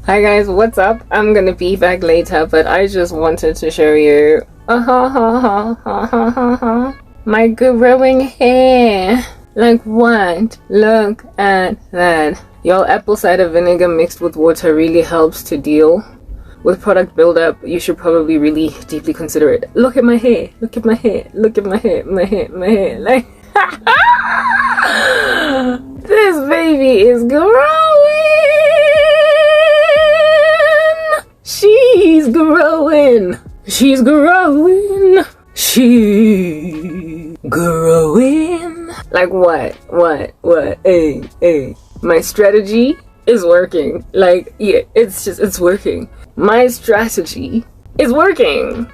Hi guys, what's up? I'm gonna be back later, but I just wanted to show you my growing hair. Like what? Look at that. Y'all, apple cider vinegar mixed with water really helps to deal with product buildup. You should probably really deeply consider it. Look at my hair. Look at my hair. Look at my hair. My hair. Like this baby is growing. She's growing. She's growing. She's growing. Like what? Hey. My strategy is working. Like, yeah, it's working. My strategy is working.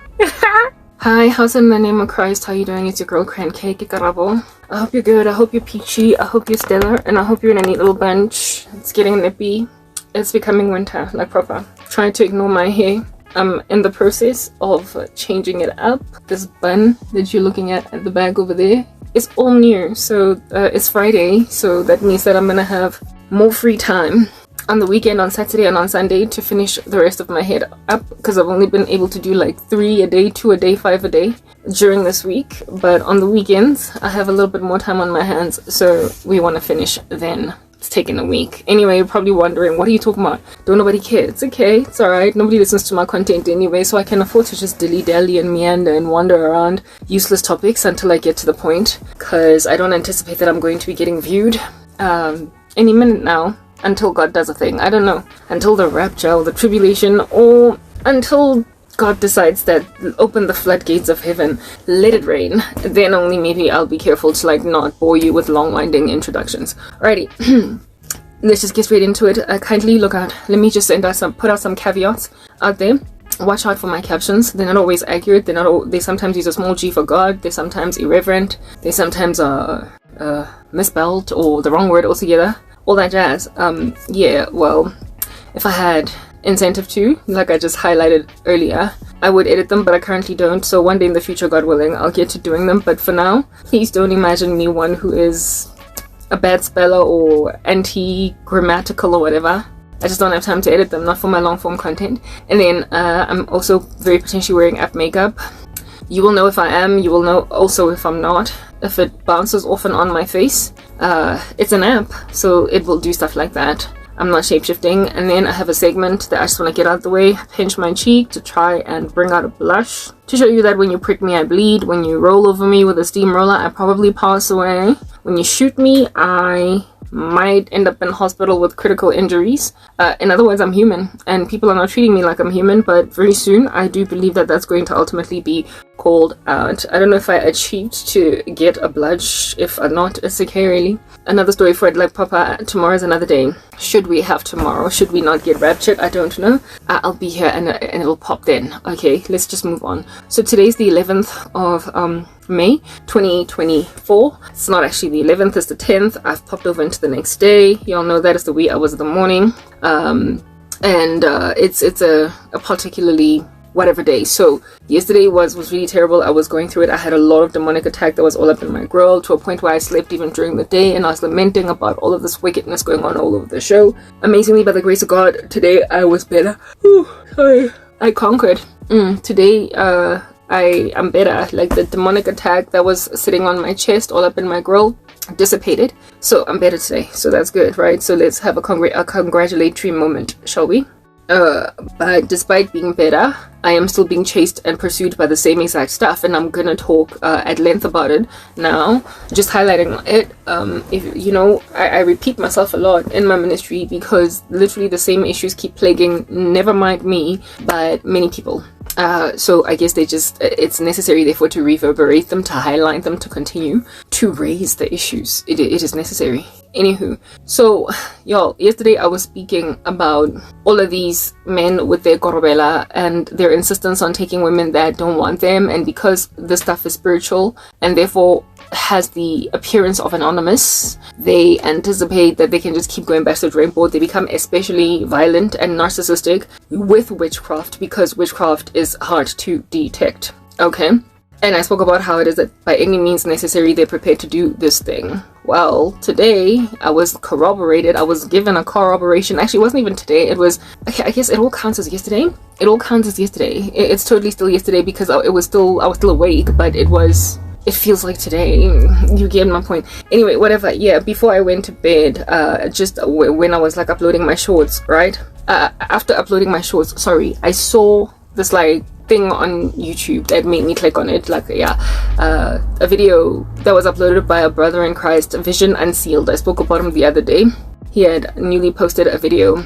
Hi, how's in the name of Christ? How you doing? It's your girl Cake Karabo. I hope you're good. I hope you're peachy. I hope you're stellar. And I hope you're in a neat little bunch. It's getting nippy. It's becoming winter, like proper. Trying to ignore my hair. I'm in the process of changing it up. This bun that you're looking at the back over there is all new. So it's Friday, so that means that I'm gonna have more free time on the weekend, on Saturday and on Sunday, to finish the rest of my hair up, because I've only been able to do like 3 a day, 2 a day, 5 a day during this week. But on the weekends I have a little bit more time on my hands, so we want to finish then. It's taking a week. Anyway, you're probably wondering, what are you talking about? Don't nobody care. It's okay. It's alright. Nobody listens to my content anyway, so I can afford to just dilly-dally and meander and wander around useless topics until I get to the point, because I don't anticipate that I'm going to be getting viewed any minute now, until God does a thing. I don't know. Until the rapture or the tribulation, or until God decides that open the floodgates of heaven, let it rain. Then only maybe I'll be careful to like not bore you with long winding introductions. Alrighty, let's just get straight into it. Kindly look out. Let me just put out some caveats out there. Watch out for my captions. They're not always accurate. They sometimes use a small g for God. They're sometimes irreverent. They sometimes are misspelled or the wrong word altogether. All that jazz. Yeah, well, if I had incentive to, like I just highlighted earlier, I would edit them, but I currently don't. So one day in the future, God willing, I'll get to doing them. But for now, please don't imagine me one who is a bad speller or anti-grammatical or whatever. I just don't have time to edit them, not for my long form content. And then I'm also very potentially wearing app makeup. You will know if I am, you will know also if I'm not. If it bounces off and on my face, it's an app, so it will do stuff like that. I'm not shape-shifting. And then I have a segment that I just want to get out of the way, pinch my cheek to try and bring out a blush, to show you that when you prick me I bleed, when you roll over me with a steamroller I probably pass away, when you shoot me I might end up in hospital with critical injuries. In other words, I'm human, and people are not treating me like I'm human, but very soon I do believe that that's going to ultimately be called out. I don't know if I achieved to get a blush. If not, it's okay really. Another story for it, like Papa. Tomorrow's another day. Should we have tomorrow? Should we not get raptured? I don't know. I'll be here and it'll pop then. Okay, let's just move on. So today's the 11th of May 2024. It's not actually the 11th, it's the 10th. I've popped over into the next day. Y'all know that is the wee hours of the morning. It's a particularly whatever day. So yesterday was really terrible. I was going through it. I had a lot of demonic attack that was all up in my grill, to a point where I slept even during the day, and I was lamenting about all of this wickedness going on all over the show. Amazingly, by the grace of God, today I was better. Sorry. I conquered. Today I am better. Like the demonic attack that was sitting on my chest, all up in my grill, dissipated. So I'm better today. So that's good, right? So let's have a congratulatory moment, shall we? But despite being better, I am still being chased and pursued by the same exact stuff, and I'm gonna talk at length about it now, just highlighting it. If you know, I repeat myself a lot in my ministry, because literally the same issues keep plaguing, never mind me, but many people. So I guess it's necessary therefore to reverberate them, to highlight them, to continue to raise the issues. It is necessary. Anywho, so y'all, yesterday I was speaking about all of these men with their korobela and their insistence on taking women that don't want them, and because this stuff is spiritual and therefore has the appearance of anonymous, they anticipate that they can just keep going back to the drawing board. They become especially violent and narcissistic with witchcraft, because witchcraft is hard to detect. Okay, And I spoke about how it is that by any means necessary, they're prepared to do this thing. Well, today I was corroborated. I was given a corroboration. Actually, it wasn't even today. It was, okay, I guess it all counts as yesterday. It all counts as yesterday. It's totally still yesterday because I was still awake, but it feels like today. You get my point. Anyway, whatever. Yeah, before I went to bed, just when I was like uploading my shorts, right? After uploading my shorts, sorry, I saw this like thing on YouTube that made me click on it. Like, yeah, a video that was uploaded by a brother in Christ, Vision Unsealed. I spoke about him the other day. He had newly posted a video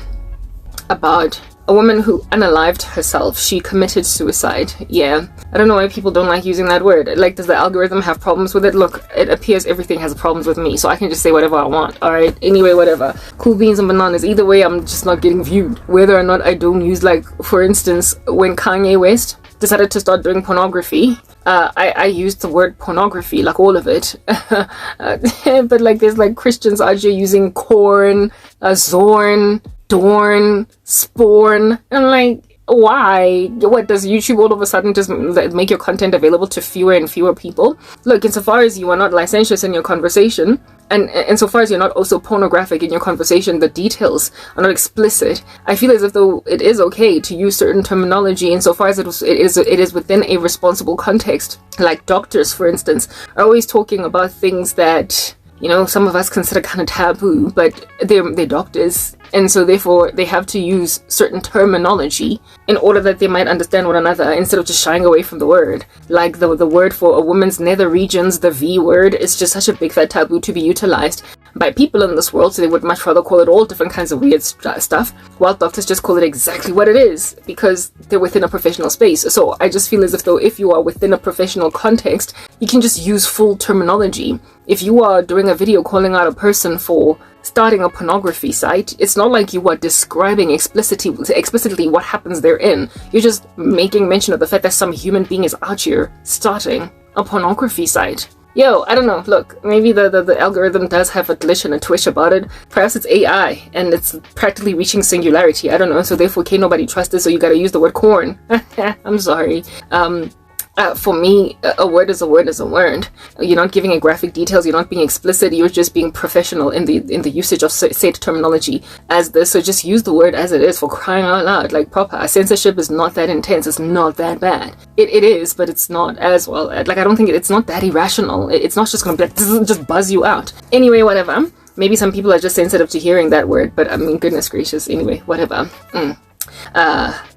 about a woman who unalived herself. She committed suicide. Yeah, I don't know why people don't like using that word. Like, does the algorithm have problems with it? Look, it appears everything has problems with me, so I can just say whatever I want. All right, anyway, whatever. Cool beans and bananas. Either way, I'm just not getting viewed, whether or not I don't use, like, for instance, when Kanye West decided to start doing pornography, I used the word pornography, like all of it. But like, there's like Christians out here using corn, zorn, dorn, sporn. I'm like, why? What, does YouTube all of a sudden just make your content available to fewer and fewer people? Look, insofar as you are not licentious in your conversation, and insofar as you're not also pornographic in your conversation, the details are not explicit, I feel as if though it is okay to use certain terminology insofar as it is within a responsible context. Like doctors, for instance, are always talking about things that, you know, some of us consider kind of taboo, but they're doctors, and so therefore they have to use certain terminology in order that they might understand one another instead of just shying away from the word. Like the word for a woman's nether regions, the V word, is just such a big fat taboo to be utilized by people in this world, so they would much rather call it all different kinds of weird stuff, while doctors just call it exactly what it is because they're within a professional space. So I just feel as if though if you are within a professional context, you can just use full terminology. If you are doing a video calling out a person for starting a pornography site, it's not like you are describing explicitly what happens therein. You're just making mention of the fact that some human being is out here starting a pornography site. Yo, I don't know. Look, maybe the algorithm does have a glitch and a twitch about it. Perhaps it's AI and it's practically reaching singularity. I don't know. So therefore, can't nobody trust it. So you gotta use the word corn. I'm sorry. For me, a word is a word is a word. You're not giving it graphic details. You're not being explicit. You're just being professional in the usage of said terminology as this. So just use the word as it is, for crying out loud. Like, proper censorship is not that intense. It's not that bad. It is, but it's not as well. Like, I don't think it's not that irrational. It's not just gonna be like, just buzz you out. Anyway, whatever. Maybe some people are just sensitive to hearing that word, but I mean, goodness gracious. Anyway, whatever.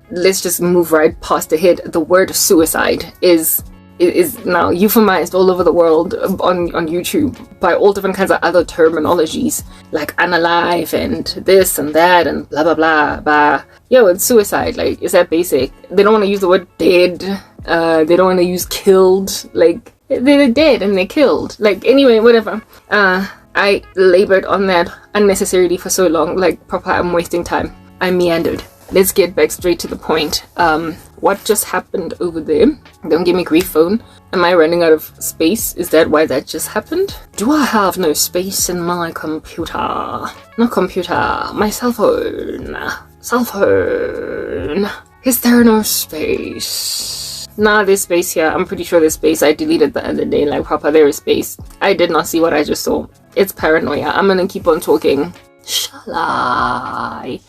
Let's just move right past ahead. The word suicide is now euphemized all over the world on YouTube by all different kinds of other terminologies like unalive and this and that and blah blah blah blah. Yo, it's suicide. Like, is that basic? They don't want to use the word dead. They don't want to use killed. Like, they're dead and they're killed. Like, anyway, whatever. I labored on that unnecessarily for so long. Like, proper, I'm wasting time. I meandered. Let's get back straight to the point. What just happened over there? Don't give me grief, phone. Am I running out of space? Is that why that just happened? Do I have no space in my computer? Not computer, my cell phone. Cell phone. Is there no space? Nah, there's space here. I'm pretty sure there's space. I deleted the other day. Like, proper, there is space. I did not see what I just saw. It's paranoia. I'm gonna keep on talking. Shall I?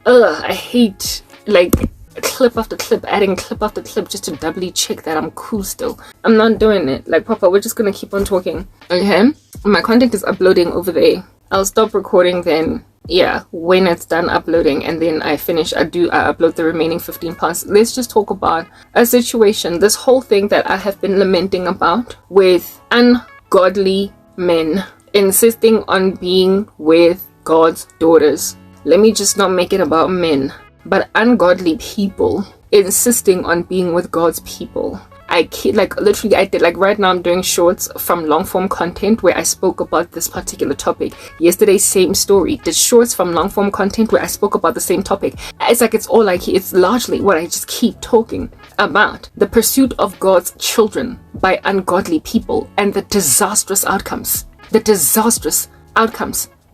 Ugh, I hate, like, clip after clip, adding clip after clip just to doubly check that I'm cool still. I'm not doing it. Like, proper, we're just gonna keep on talking. Okay? My content is uploading over there. I'll stop recording then, yeah, when it's done uploading, and then I upload the remaining 15 parts. Let's just talk about a situation, this whole thing that I have been lamenting about with ungodly men insisting on being with God's daughters. Let me just not make it about men, but ungodly people insisting on being with God's people. I did, like right now I'm doing shorts from long form content where I spoke about this particular topic. Yesterday, same story. Did shorts from long form content where I spoke about the same topic. It's like it's largely what I just keep talking about. The pursuit of God's children by ungodly people and the disastrous outcomes.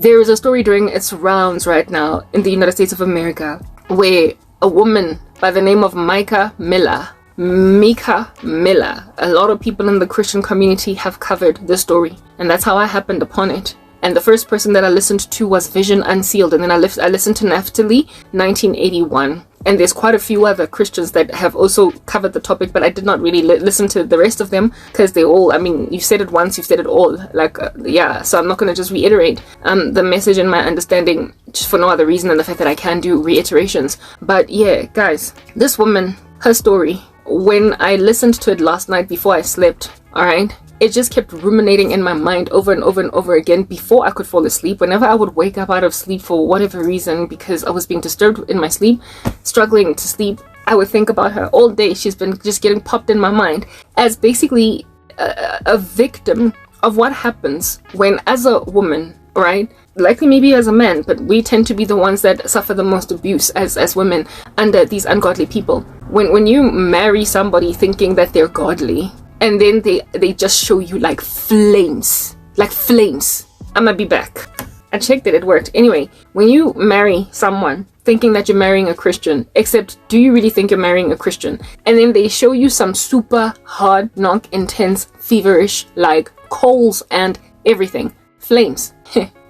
There is a story doing its rounds right now in the United States of America where a woman by the name of Micah Miller Mika Miller. A lot of people in the Christian community have covered the story, and that's how I happened upon it. And the first person that I listened to was Vision Unsealed, and then I listened to Naphtali 1981. And there's quite a few other Christians that have also covered the topic, but I did not really listen to the rest of them because they all, I mean, you've said it once, you've said it all. Like, yeah, so I'm not going to just reiterate the message and my understanding just for no other reason than the fact that I can do reiterations. But yeah, guys, this woman, her story, when I listened to it last night before I slept, alright, it just kept ruminating in my mind over and over and over again before I could fall asleep. Whenever I would wake up out of sleep for whatever reason, because I was being disturbed in my sleep, struggling to sleep, I would think about her all day. She's been just getting popped in my mind as basically a victim of what happens when, as a woman, right, likely maybe as a man, but we tend to be the ones that suffer the most abuse as women under these ungodly people. When you marry somebody thinking that they're godly, and then they just show you like flames. I'm gonna be back. I checked it worked. Anyway, when you marry someone thinking that you're marrying a Christian, except do you really think you're marrying a Christian? And then they show you some super hard knock, intense, feverish, like coals and everything. Flames.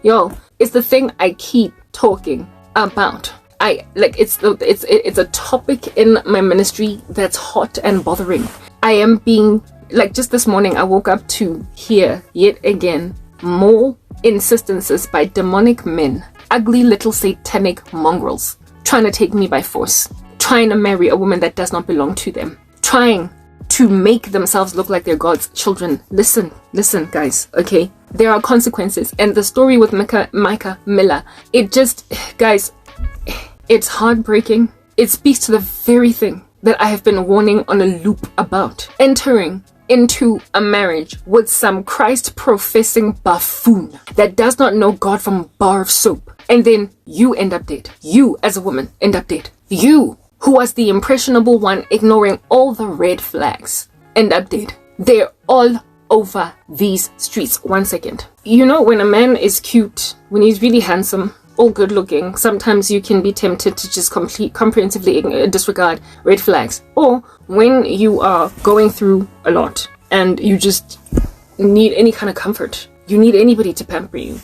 Yo, it's the thing I keep talking about. It's a topic in my ministry that's hot and bothering. I am being, like, just this morning I woke up to hear yet again more insistences by demonic men, ugly little satanic mongrels, trying to take me by force, trying to marry a woman that does not belong to them, trying to make themselves look like they're God's children. Listen guys, okay? There are consequences, and the story with Micah Miller, it just, guys, it's heartbreaking. It speaks to the very thing that I have been warning on a loop about. Entering into a marriage with some Christ-professing buffoon that does not know God from a bar of soap. And then you end up dead. You, as a woman, end up dead. You, who was the impressionable one ignoring all the red flags, end up dead. They're all over these streets. 1 second. You know, when a man is cute, when he's really handsome, all good looking, sometimes you can be tempted to just comprehensively disregard red flags. Or when you are going through a lot and you just need any kind of comfort, you need anybody to pamper you,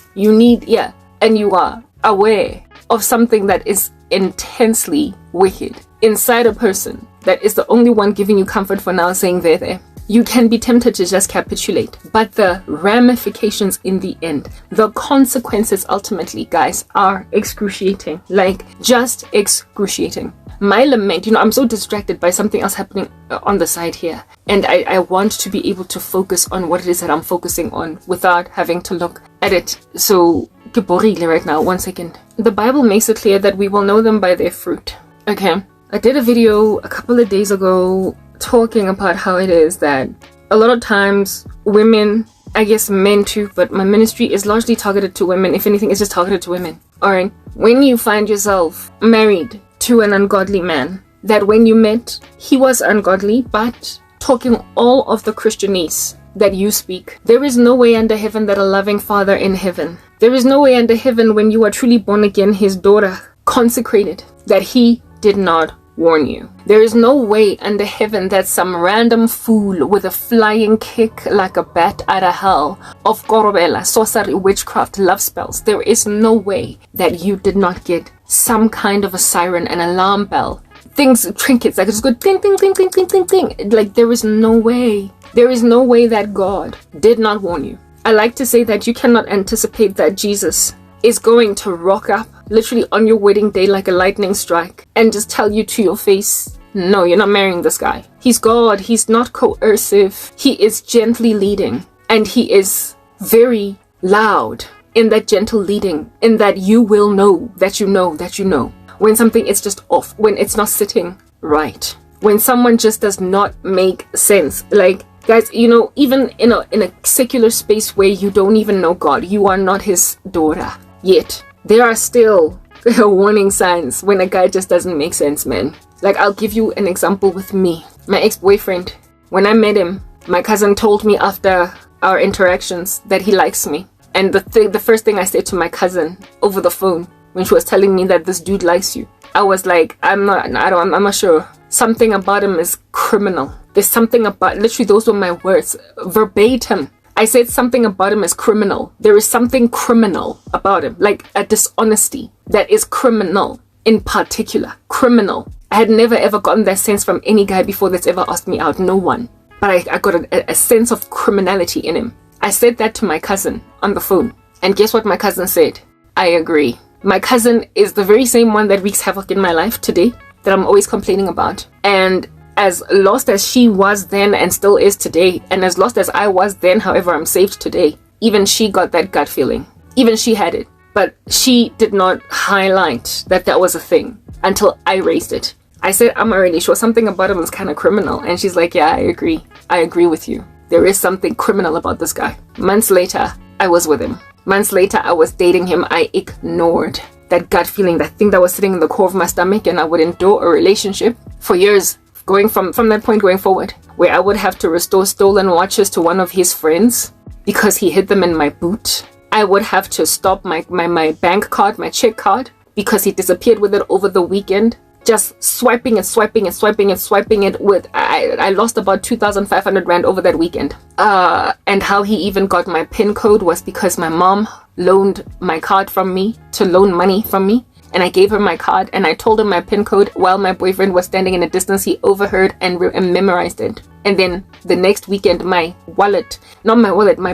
and you are aware of something that is intensely wicked inside a person that is the only one giving you comfort for now, saying there, you can be tempted to just capitulate. But the ramifications in the end, the consequences ultimately, guys, are excruciating. Like, just excruciating. My lament, I'm so distracted by something else happening on the side here. And I want to be able to focus on what it is that I'm focusing on without having to look at it. So, right now, 1 second. The Bible makes it clear that we will know them by their fruit. Okay. I did a video a couple of days ago talking about how it is that a lot of times women, I guess men too, but my ministry is largely targeted to women. If anything, it's just targeted to women. Alright, when you find yourself married to an ungodly man, that when you met, he was ungodly, but talking all of the Christianese that you speak, there is no way under heaven that a loving father in heaven, there is no way under heaven when you are truly born again, his daughter, consecrated, that he did not warn you. There is no way under heaven that some random fool with a flying kick like a bat out of hell of korobela, sorcery, witchcraft, love spells, there is no way that you did not get some kind of a siren, an alarm bell, things, trinkets, like it's good ding ding ding ding ding ding ding. Like, there is no way. There is no way that God did not warn you. I like to say that you cannot anticipate that Jesus is going to rock up literally on your wedding day like a lightning strike and just tell you to your face, no, you're not marrying this guy. He's God. He's not coercive. He is gently leading, and he is very loud in that gentle leading, in that you will know that you know that you know when something is just off, when it's not sitting right, when someone just does not make sense. Like, guys, even in a secular space where you don't even know God, you are not his daughter yet. There are still warning signs when a guy just doesn't make sense, man. Like, I'll give you an example with me. My ex-boyfriend, when I met him, my cousin told me after our interactions that he likes me. And the first thing I said to my cousin over the phone when she was telling me that this dude likes you, I was like, I'm not sure. Something about him is criminal. There's something about, literally those were my words, verbatim. I said something about him is criminal. There is something criminal about him, like a dishonesty that is criminal in particular. Criminal. I had never ever gotten that sense from any guy before that's ever asked me out. No one. But I got a sense of criminality in him. I said that to my cousin on the phone. And guess what my cousin said? I agree. My cousin is the very same one that wreaks havoc in my life today, that I'm always complaining about. And as lost as she was then and still is today, and as lost as I was then, however I'm saved today, even she got that gut feeling. Even she had it. But she did not highlight that that was a thing until I raised it. I said, I'm already sure something about him is kind of criminal. And she's like, yeah, I agree. I agree with you. There is something criminal about this guy. Months later, I was with him. Months later, I was dating him. I ignored that gut feeling, that thing that was sitting in the core of my stomach, and I would endure a relationship for years, going from that point going forward, where I would have to restore stolen watches to one of his friends because he hid them in my boot. I would have to stop my bank card, my check card, because he disappeared with it over the weekend. Just swiping and swiping and swiping and swiping it with, I lost about 2,500 rand over that weekend. And how he even got my PIN code was because my mom loaned my card from me to loan money from me. And I gave her my card and I told him my PIN code while my boyfriend was standing in a distance. He overheard and memorized it. And then the next weekend, my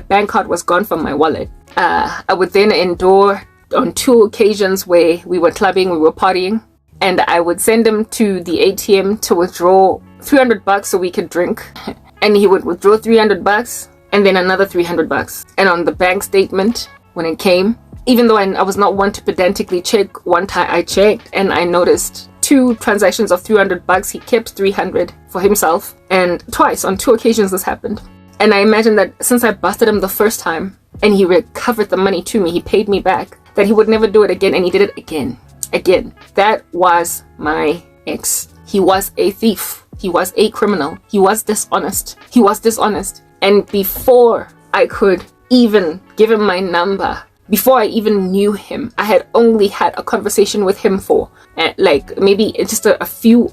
bank card was gone from my wallet. I would then endure on 2 occasions where we were clubbing, we were partying. And I would send him to the ATM to withdraw $300 so we could drink. And he would withdraw $300 and then another $300. And on the bank statement, when it came, even though I was not one to pedantically check, one time I checked and I noticed 2 transactions of $300. He kept $300 for himself. And twice, on 2 occasions, this happened. And I imagine that since I busted him the first time and he recovered the money to me, he paid me back, that he would never do it again. And he did it again. That was my ex. He was a thief. He was a criminal. He was dishonest. And before I could even give him my number, before I even knew him, I had only had a conversation with him for like maybe just a few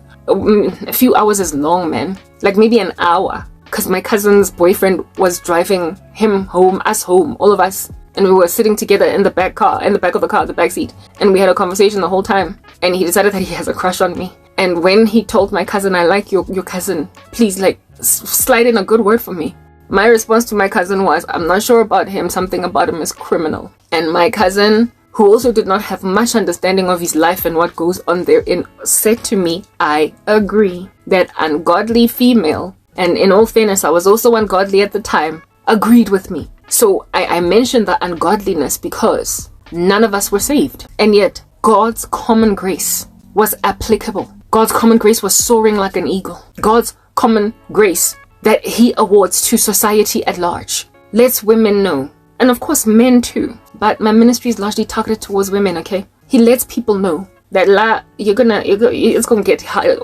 hours is long, man. Like maybe an hour. Because my cousin's boyfriend was driving him home, us home, all of us. And we were sitting together in the back of the car, the back seat. And we had a conversation the whole time. And he decided that he has a crush on me. And when he told my cousin, I like your cousin, please like slide in a good word for me. My response to my cousin was, I'm not sure about him. Something about him is criminal. And my cousin, who also did not have much understanding of his life and what goes on therein, said to me, I agree. That ungodly female, and in all fairness, I was also ungodly at the time, agreed with me. So I mentioned the ungodliness because none of us were saved. And yet God's common grace was applicable. God's common grace was soaring like an eagle. God's common grace that he awards to society at large lets women know. And of course men too. But my ministry is largely targeted towards women, okay? He lets people know that it's gonna get high.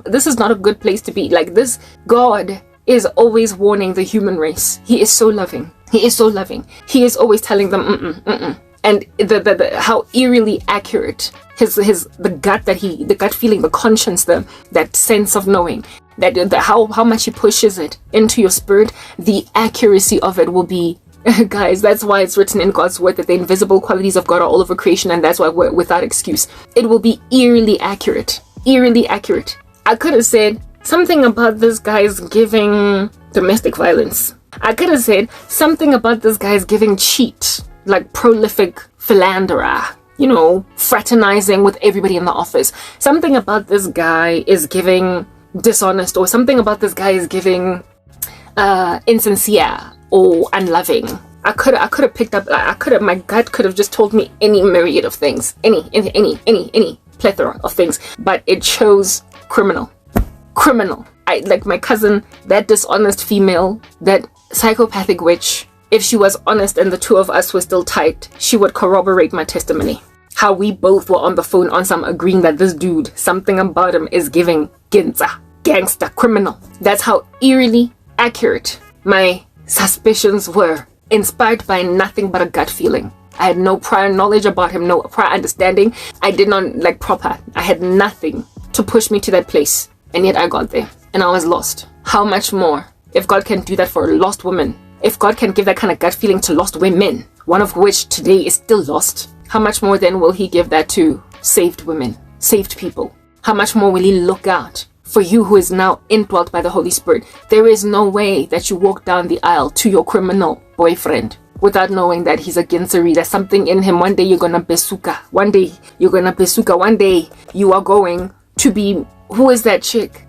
This is not a good place to be. Like this, God is always warning the human race. He is so loving. He is so loving. He is always telling them, And the how eerily accurate the gut feeling, the conscience, that sense of knowing, that how much he pushes it into your spirit, the accuracy of it will be, guys, that's why it's written in God's word that the invisible qualities of God are all over creation, and that's why we're without excuse. It will be eerily accurate. Eerily accurate. I could have said something about this guy's giving domestic violence. I could have said something about this guy's giving cheat, like prolific philanderer, fraternizing with everybody in the office. Something about this guy is giving dishonest, or something about this guy is giving insincere or unloving. I could have picked up, my gut could have just told me any myriad of things, any plethora of things, but it chose criminal. I like my cousin, that dishonest female, that psychopathic witch. If she was honest and the two of us were still tight, she would corroborate my testimony. How we both were on the phone on some agreeing that this dude, something about him is giving gangster, criminal. That's how eerily accurate my suspicions were, inspired by nothing but a gut feeling. I had no prior knowledge about him, no prior understanding. I did not I had nothing to push me to that place. And yet I got there. and I was lost. How much more? If God can do that for a lost woman, if God can give that kind of gut feeling to lost women, one of which today is still lost, how much more then will he give that to saved women, saved people? How much more will he look out for you who is now indwelt by the Holy Spirit? There is no way that you walk down the aisle to your criminal boyfriend without knowing that he's a Ginsari. There's something in him. One day you're gonna besuka. One day you're gonna besuka. One day you are going to be, who is that chick?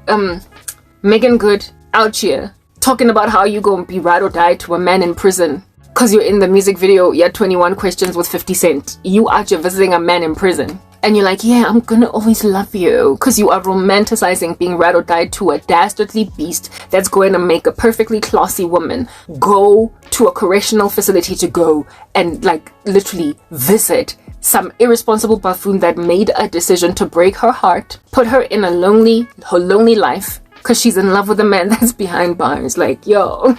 Megan Good out here talking about how you gonna be ride or die to a man in prison because you're in the music video. You're 21 Questions with 50 Cent. You out here visiting a man in prison. And you're like, yeah, I'm gonna always love you, because you are romanticizing being ride or die to a dastardly beast that's going to make a perfectly classy woman go to a correctional facility to go and like literally visit some irresponsible buffoon that made a decision to break her heart, put her in her lonely life because she's in love with a man that's behind bars. Like, yo.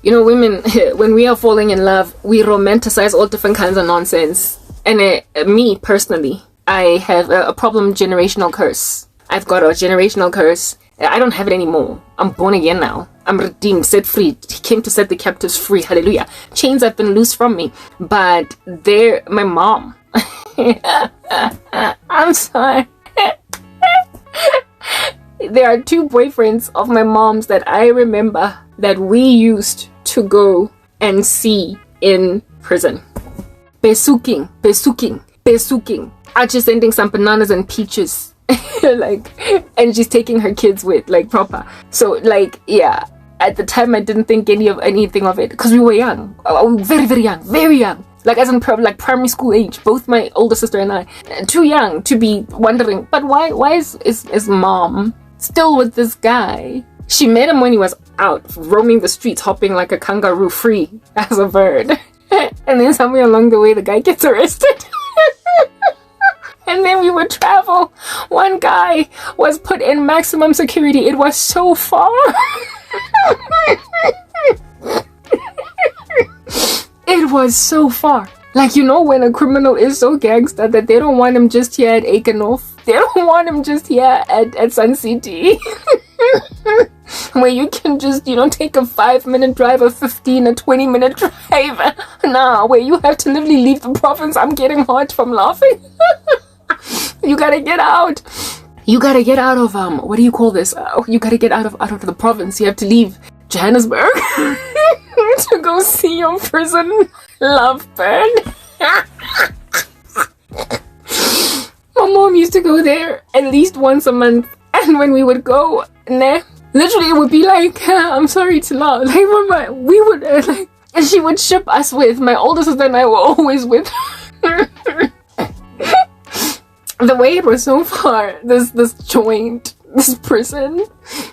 You know, women, when we are falling in love, we romanticize all different kinds of nonsense. And me personally, I have a problem, generational curse. I've got a generational curse. I don't have it anymore. I'm born again now. I'm redeemed, set free. He came to set the captives free. Hallelujah. Chains have been loosed from me. But my mom. I'm sorry. There are two boyfriends of my mom's that I remember that we used to go and see in prison. Besuking. Archie sending some bananas and peaches. Like, and she's taking her kids with, like, proper. So, like, yeah. At the time, I didn't think anything of it because we were young. Very, very young. Very young. Like, as in like primary school age. Both my older sister and I. Too young to be wondering. But why is mom still with this guy? She met him when he was out roaming the streets, hopping like a kangaroo, free as a bird. And then somewhere along the way, the guy gets arrested. And then we would travel. One guy was put in maximum security. It was so far. It was so far. Like, you know, when a criminal is so gangster that they don't want him just here at Aikenhof. They don't want him just here at Sun City. Where you can just, you know, take a 5-minute drive, a 15, a 20-minute drive. Nah, where you have to literally leave the province. I'm getting hot from laughing. You gotta get out. You gotta get out of, what do you call this? You gotta get out of the province. You have to leave Johannesburg to go see your prison love burn. My mom used to go there at least once a month. And when we would go, literally it would be like, I'm sorry to laugh. Like, we would, like, and she would ship us with, my older sister and I were always with her. The way it was so far, this joint, this prison,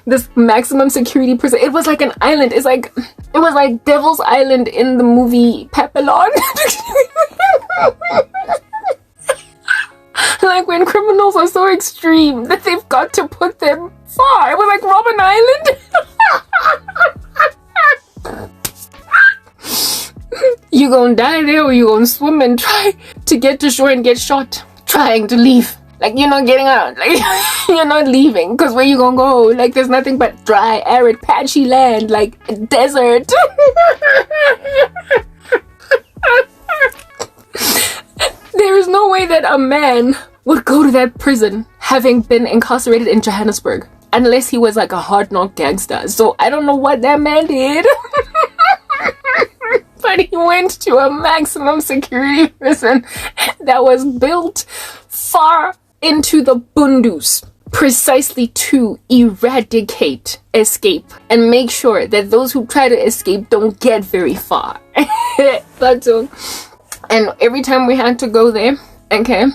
this maximum security prison, it was like an island. It was like Devil's Island in the movie Papillon. Like when criminals are so extreme that they've got to put them far. It was like Robben Island. You gonna die there or you gonna swim and try to get to shore and get shot trying to leave. Like, you're not getting out. Like, you're not leaving. Because where you gonna go? Like, there's nothing but dry, arid, patchy land. Like, desert. There is no way that a man would go to that prison having been incarcerated in Johannesburg. Unless he was like a hard-knock gangster. So, I don't know what that man did. But he went to a maximum security prison that was built far into the Bundus, precisely to eradicate escape and make sure that those who try to escape don't get very far. But and every time we had to go there, okay,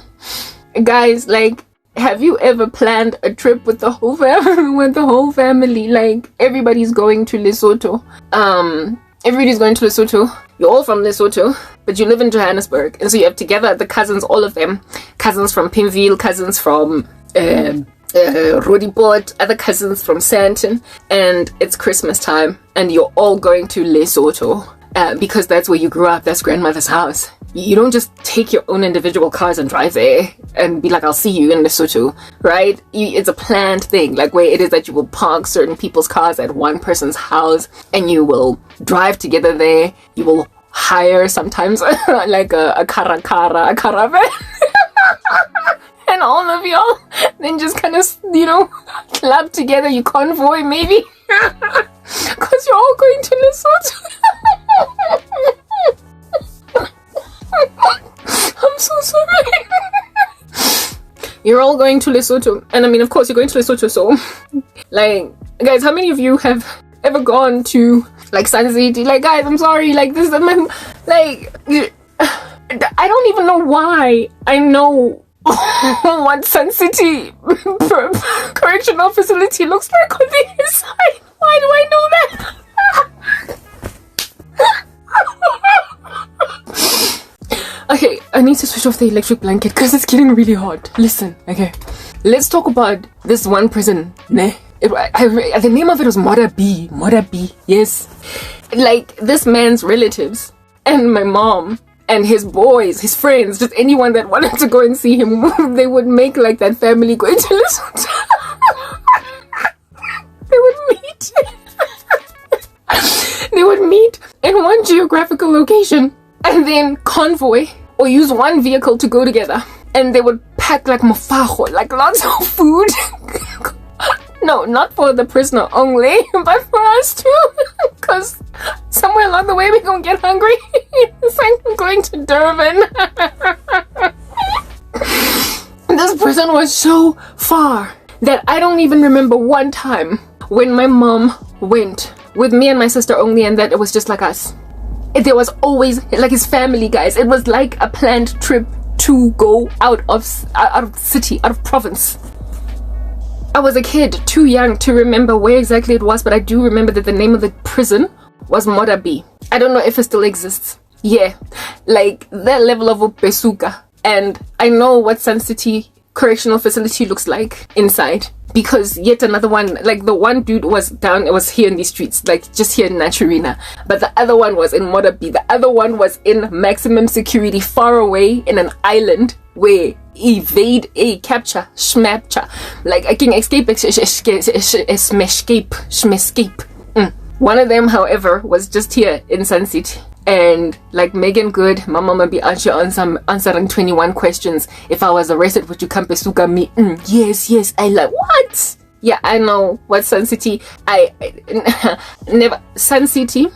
guys, like, have you ever planned a trip with the whole family? With the whole family, like, everybody's going to Lesotho. Everybody's going to Lesotho. You're all from Lesotho, but you live in Johannesburg. And so you have together the cousins, all of them. Cousins from Pimville, cousins from Roodepoort, other cousins from Sandton. And it's Christmas time. And you're all going to Lesotho. Because that's where you grew up. That's grandmother's house. You don't just take your own individual cars and drive there. and be like, I'll see you in Lesotho, right? It's a planned thing, like where it is that you will park certain people's cars at one person's house and you will drive together there. You will hire sometimes like a caravan. And all of y'all then just kind of, club together, you convoy maybe. Because you're all going to Lesotho. I'm so sorry. You're all going to Lesotho. And I mean, of course, you're going to Lesotho, so... Like, guys, how many of you have ever gone to, like, Sun City? Like, guys, I'm sorry. Like, this is my... Like... I don't even know why I know what Sun City correctional facility looks like on the inside. Why do I know that? Okay, I need to switch off the electric blanket because it's getting really hot. Listen, okay. Let's talk about this one prison. The name of it was Modabi. Yes. Like, this man's relatives and my mom and his boys, his friends, just anyone that wanted to go and see him, they would make like that family going to listen. They would meet. They would meet in one geographical location and then convoy or use one vehicle to go together. And they would pack like mofago, like lots of food. No, not for the prisoner only, but for us too. Because somewhere along the way we're gonna get hungry. It's like going to Durban. This prison was so far that I don't even remember one time when my mom went with me and my sister only, and that it was just like us. There was always like his family, guys. It was like a planned trip to go out of city, out of province. I was a kid, too young to remember where exactly it was, but I do remember that the name of the prison was Modabi. I don't know if it still exists. Yeah, like that level of Besuka. And I know what Sun City Correctional Facility looks like inside, because yet another one, like the one dude was down, it was here in these streets, like just here in Naturina, but the other one was in Modabi. The other one was in maximum security, far away in an island where evade a capture schmapture, like I can escape. One of them, however, was just here in Sun City. And like Megan Good, my mama be answering 21 questions. If I was arrested, would you come Besuka me? Yes. I like, what? Yeah, I know what Sun City. I never Sun City.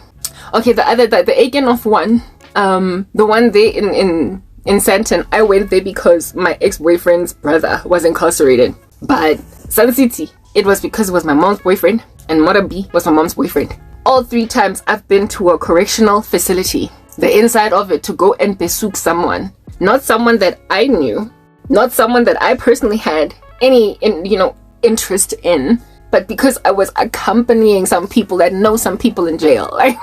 Okay, the Aiken of one, the one there in Sandton. I went there because my ex-boyfriend's brother was incarcerated. But Sun City, it was because it was my mom's boyfriend, and Modabi was my mom's boyfriend. All 3 times I've been to a correctional facility, the inside of it, to go and besuk someone. Not someone that I knew, not someone that I personally had any, interest in, but because I was accompanying some people that know some people in jail. Like,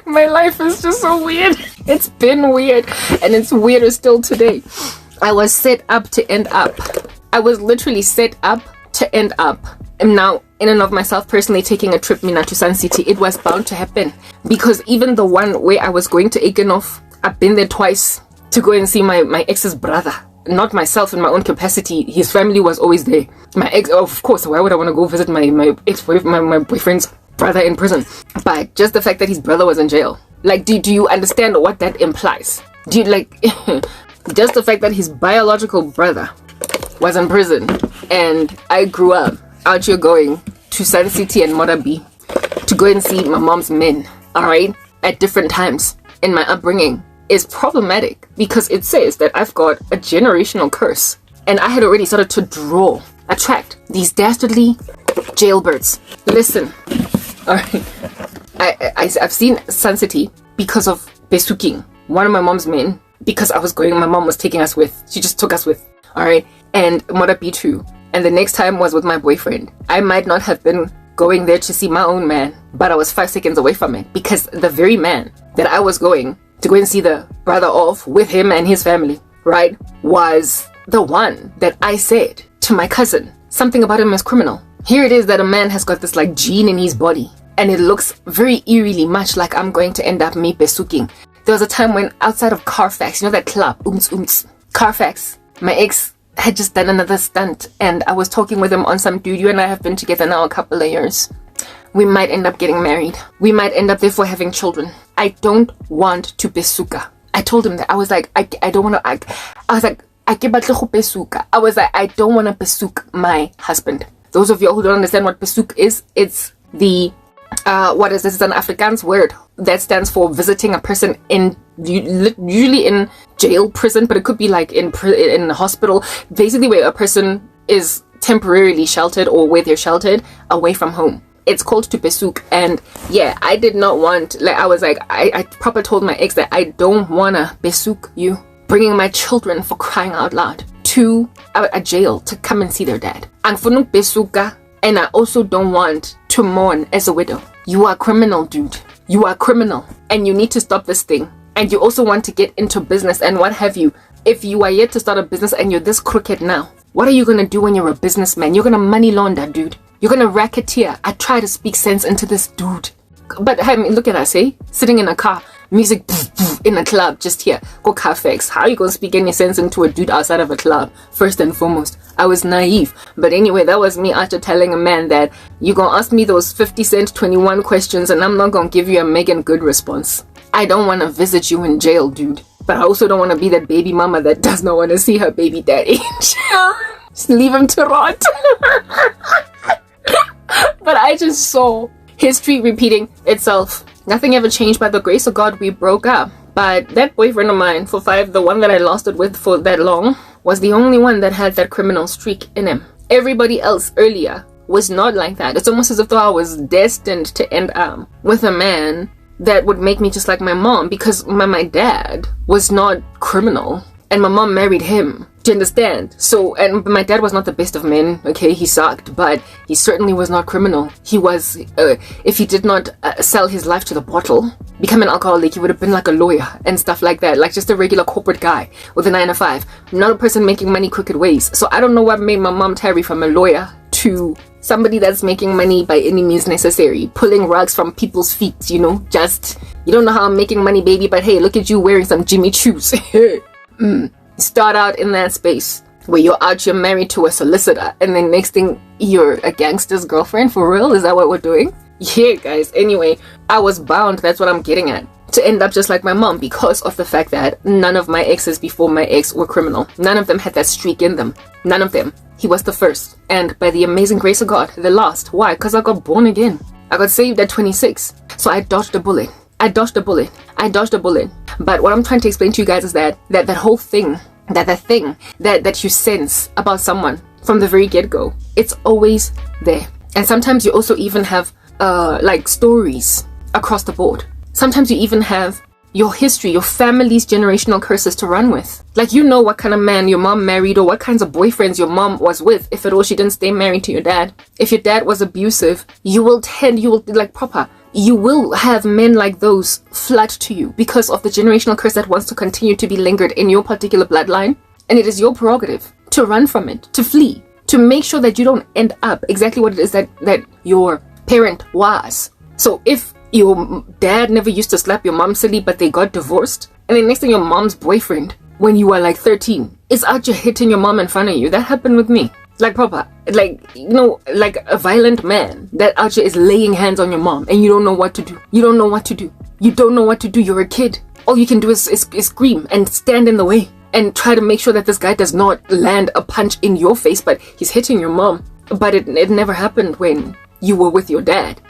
my life is just so weird. It's been weird, and it's weirder still today. I was set up to end up. I was literally set up to end up. And now, in and of myself personally taking a trip to Sun City, it was bound to happen. Because even the one where I was going to Aikenhof, I've been there twice to go and see my ex's brother. Not myself in my own capacity. His family was always there. My ex, of course, why would I want to go visit my ex-boyfriend, my boyfriend's brother in prison? But just the fact that his brother was in jail. Like, do you understand what that implies? Do you, like, just the fact that his biological brother was in prison and I grew up out here going to Sun City and Modabi to go and see my mom's men, alright, at different times in my upbringing is problematic, because it says that I've got a generational curse, and I had already started to attract these dastardly jailbirds. Listen, alright, I've seen Sun City because of besuking one of my mom's men, because my mom was taking us with, she just took us with, alright, and Modabi too. And the next time was with my boyfriend. I might not have been going there to see my own man, but I was 5 seconds away from it, because the very man that I was going to go and see the brother of with him and his family, right, was the one that I said to my cousin something about him as criminal. Here it is that a man has got this like gene in his body, and it looks very eerily much like I'm going to end up me besuking There was a time when outside of Carfax, you know that club, Carfax, my ex had just done another stunt, and I was talking with him on some dude. You and I have been together now a couple of years. We might end up getting married. We might end up therefore having children. I don't want to besuka. I told him that. I was like, I don't want to. I was like, I was like, I don't want to besuk my husband. Those of you who don't understand what besuk is, it's the what is this? It's an Afrikaans word that stands for visiting a person in usually in jail, prison, but it could be like in a hospital, basically where a person is temporarily sheltered or where they're sheltered away from home. It's called to besuk. And yeah, I did not want, like, I was like, I proper told my ex that I don't wanna besuk you, bringing my children, for crying out loud, to a jail to come and see their dad. Angfunu besuka. And I also don't want to mourn as a widow. You are a criminal, dude. You are a criminal. And you need to stop this thing. And you also want to get into business and what have you. If you are yet to start a business and you're this crooked now, what are you going to do when you're a businessman? You're going to money launder, dude. You're going to racketeer. I try to speak sense into this dude. But I mean, look at us, eh? Sitting in a car, music in a club, just here. Go Carfax. How are you going to speak any sense into a dude outside of a club? First and foremost, I was naive. But anyway, that was me after telling a man that you're going to ask me those 50 cent 21 questions and I'm not going to give you a Megan Good response. I don't want to visit you in jail, dude. But I also don't want to be that baby mama that does not want to see her baby daddy in jail. Just leave him to rot. But I just saw history repeating itself. Nothing ever changed. By the grace of God, we broke up. But that boyfriend of mine for 5, the one that I lost it with for that long, was the only one that had that criminal streak in him. Everybody else earlier was not like that. It's almost as if though I was destined to end up with a man that would make me just like my mom, because my dad was not criminal and my mom married him. Do you understand? So, and my dad was not the best of men, okay? He sucked, but he certainly was not criminal. He was, if he did not sell his life to the bottle, become an alcoholic, he would have been like a lawyer and stuff like that, like just a regular corporate guy with a 9 to 5, not a person making money crooked ways. So I don't know what made my mom tarry from a lawyer to somebody that's making money by any means necessary, pulling rugs from people's feet, you know, just, you don't know how I'm making money, baby, but hey, look at you wearing some Jimmy Choos. Start out in that space where you're out, you're married to a solicitor, and then next thing you're a gangster's girlfriend. For real? Is that what we're doing? Yeah, guys. Anyway, I was bound, that's what I'm getting at, to end up just like my mom, because of the fact that none of my exes before my ex were criminal. None of them had that streak in them. None of them. He was the first. And by the amazing grace of God, the last. Why? Because I got born again. I got saved at 26. So I dodged a bullet. But what I'm trying to explain to you guys is that whole thing, that you sense about someone from the very get-go, it's always there. And sometimes you also even have like stories across the board. Sometimes you even have your history, your family's generational curses to run with. Like, you know what kind of man your mom married, or what kinds of boyfriends your mom was with, if at all she didn't stay married to your dad. If your dad was abusive, you will have men like those flood to you because of the generational curse that wants to continue to be lingered in your particular bloodline. And it is your prerogative to run from it, to flee, to make sure that you don't end up exactly what it is that your parent was. So if your dad never used to slap your mom silly, but they got divorced, and then next thing your mom's boyfriend, when you were like 13, is out here hitting your mom in front of you. That happened with me. Like proper, like, you know, like a violent man that out here is laying hands on your mom and you don't know what to do. You don't know what to do. You're a kid. All you can do is scream and stand in the way and try to make sure that this guy does not land a punch in your face, but he's hitting your mom. But it never happened when you were with your dad.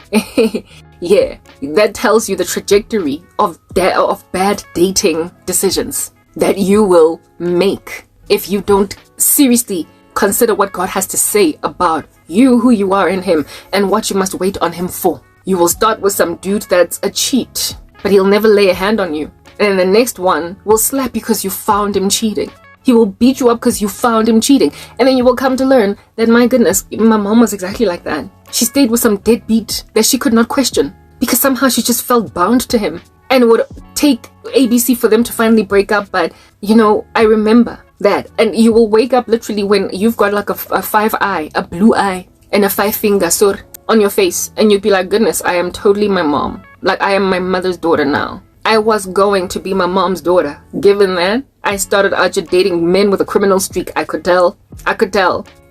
Yeah, that tells you the trajectory of bad dating decisions that you will make if you don't seriously consider what God has to say about you, who you are in Him, and what you must wait on Him for. You will start with some dude that's a cheat, but he'll never lay a hand on you. And then the next one will slap you because you found him cheating. He will beat you up because you found him cheating. And then you will come to learn that, my goodness, my mom was exactly like that. She stayed with some deadbeat that she could not question because somehow she just felt bound to him. And it would take ABC for them to finally break up. But, you know, I remember that. And you will wake up literally when you've got like a 5-eye, a blue eye, and a 5-finger sur on your face. And you'd be like, goodness, I am totally my mom. Like, I am my mother's daughter now. I was going to be my mom's daughter. Given that, I started out just dating men with a criminal streak. I could tell.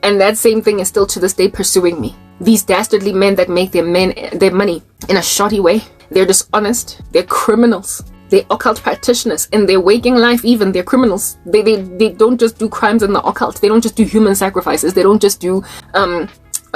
And that same thing is still to this day pursuing me. These dastardly men that make their money in a shoddy way. They're dishonest. They're criminals. They're occult practitioners. In their waking life even, they're criminals. They don't just do crimes in the occult. They don't just do human sacrifices. They don't just do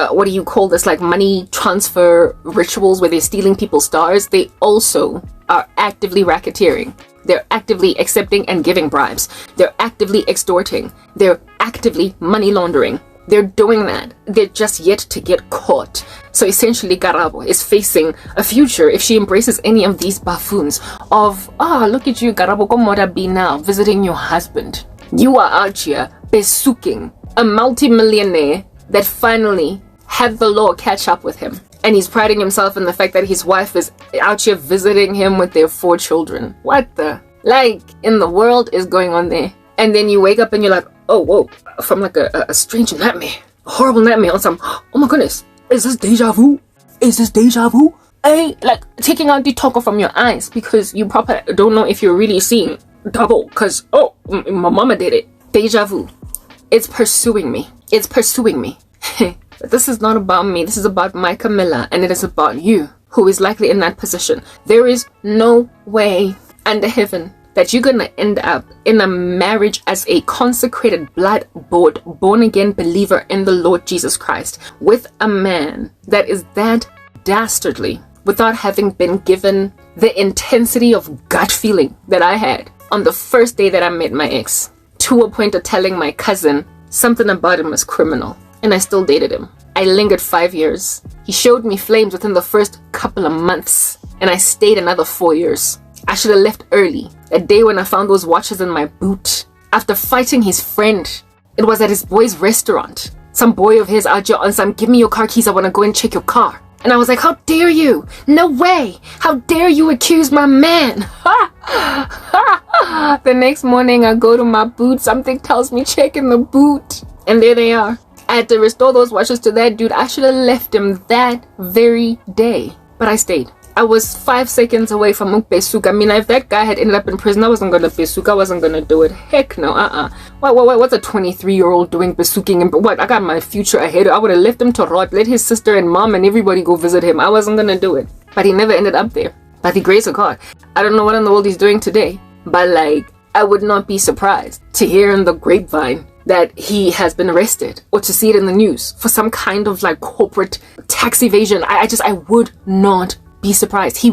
what do you call this, like money transfer rituals where they're stealing people's stars. They also are actively racketeering. They're actively accepting and giving bribes. They're actively extorting. They're actively money laundering. They're doing that. They're just yet to get caught. So essentially Karabo is facing a future if she embraces any of these buffoons of, look at you, Karabo, come be now, visiting your husband. You are out here besuking a multi-millionaire that finally had the law catch up with him. And he's priding himself in the fact that his wife is out here visiting him with their 4 children. What the? Like, in the world is going on there? And then you wake up and you're like, oh, whoa, from like a strange nightmare. A horrible nightmare on some, oh my goodness, is this deja vu? Is this deja vu? Like, taking out the toko from your eyes because you proper don't know if you're really seeing double because, oh, my mama did it. Deja vu. It's pursuing me. It's pursuing me. But this is not about me. This is about my Camilla, and it is about you, who is likely in that position. There is no way under heaven that you're gonna end up in a marriage as a consecrated, blood-bought, born-again believer in the Lord Jesus Christ with a man that is that dastardly without having been given the intensity of gut feeling that I had on the first day that I met my ex, to a point of telling my cousin something about him was criminal. And I still dated him. I lingered 5 years. He showed me flames within the first couple of months, and I stayed another 4 years. I should have left early. That day when I found those watches in my boot. After fighting his friend. It was at his boy's restaurant. Some boy of his out here on some, give me your car keys, I want to go and check your car. And I was like, how dare you? No way. How dare you accuse my man? The next morning I go to my boot. Something tells me check in the boot. And there they are. I had to restore those watches to that dude. I should have left him that very day. But I stayed. I was 5 seconds away from Besuk. I mean, if that guy had ended up in prison, I wasn't going to Besuk. I wasn't going to do it. Heck no. What's a 23-year-old doing Besuking? And what? I got my future ahead. I would have left him to rot. Let his sister and mom and everybody go visit him. I wasn't going to do it. But he never ended up there. By the grace of God. I don't know what in the world he's doing today. But like, I would not be surprised to hear in the grapevine that he has been arrested, or to see it in the news for some kind of like corporate tax evasion. I would not be surprised. He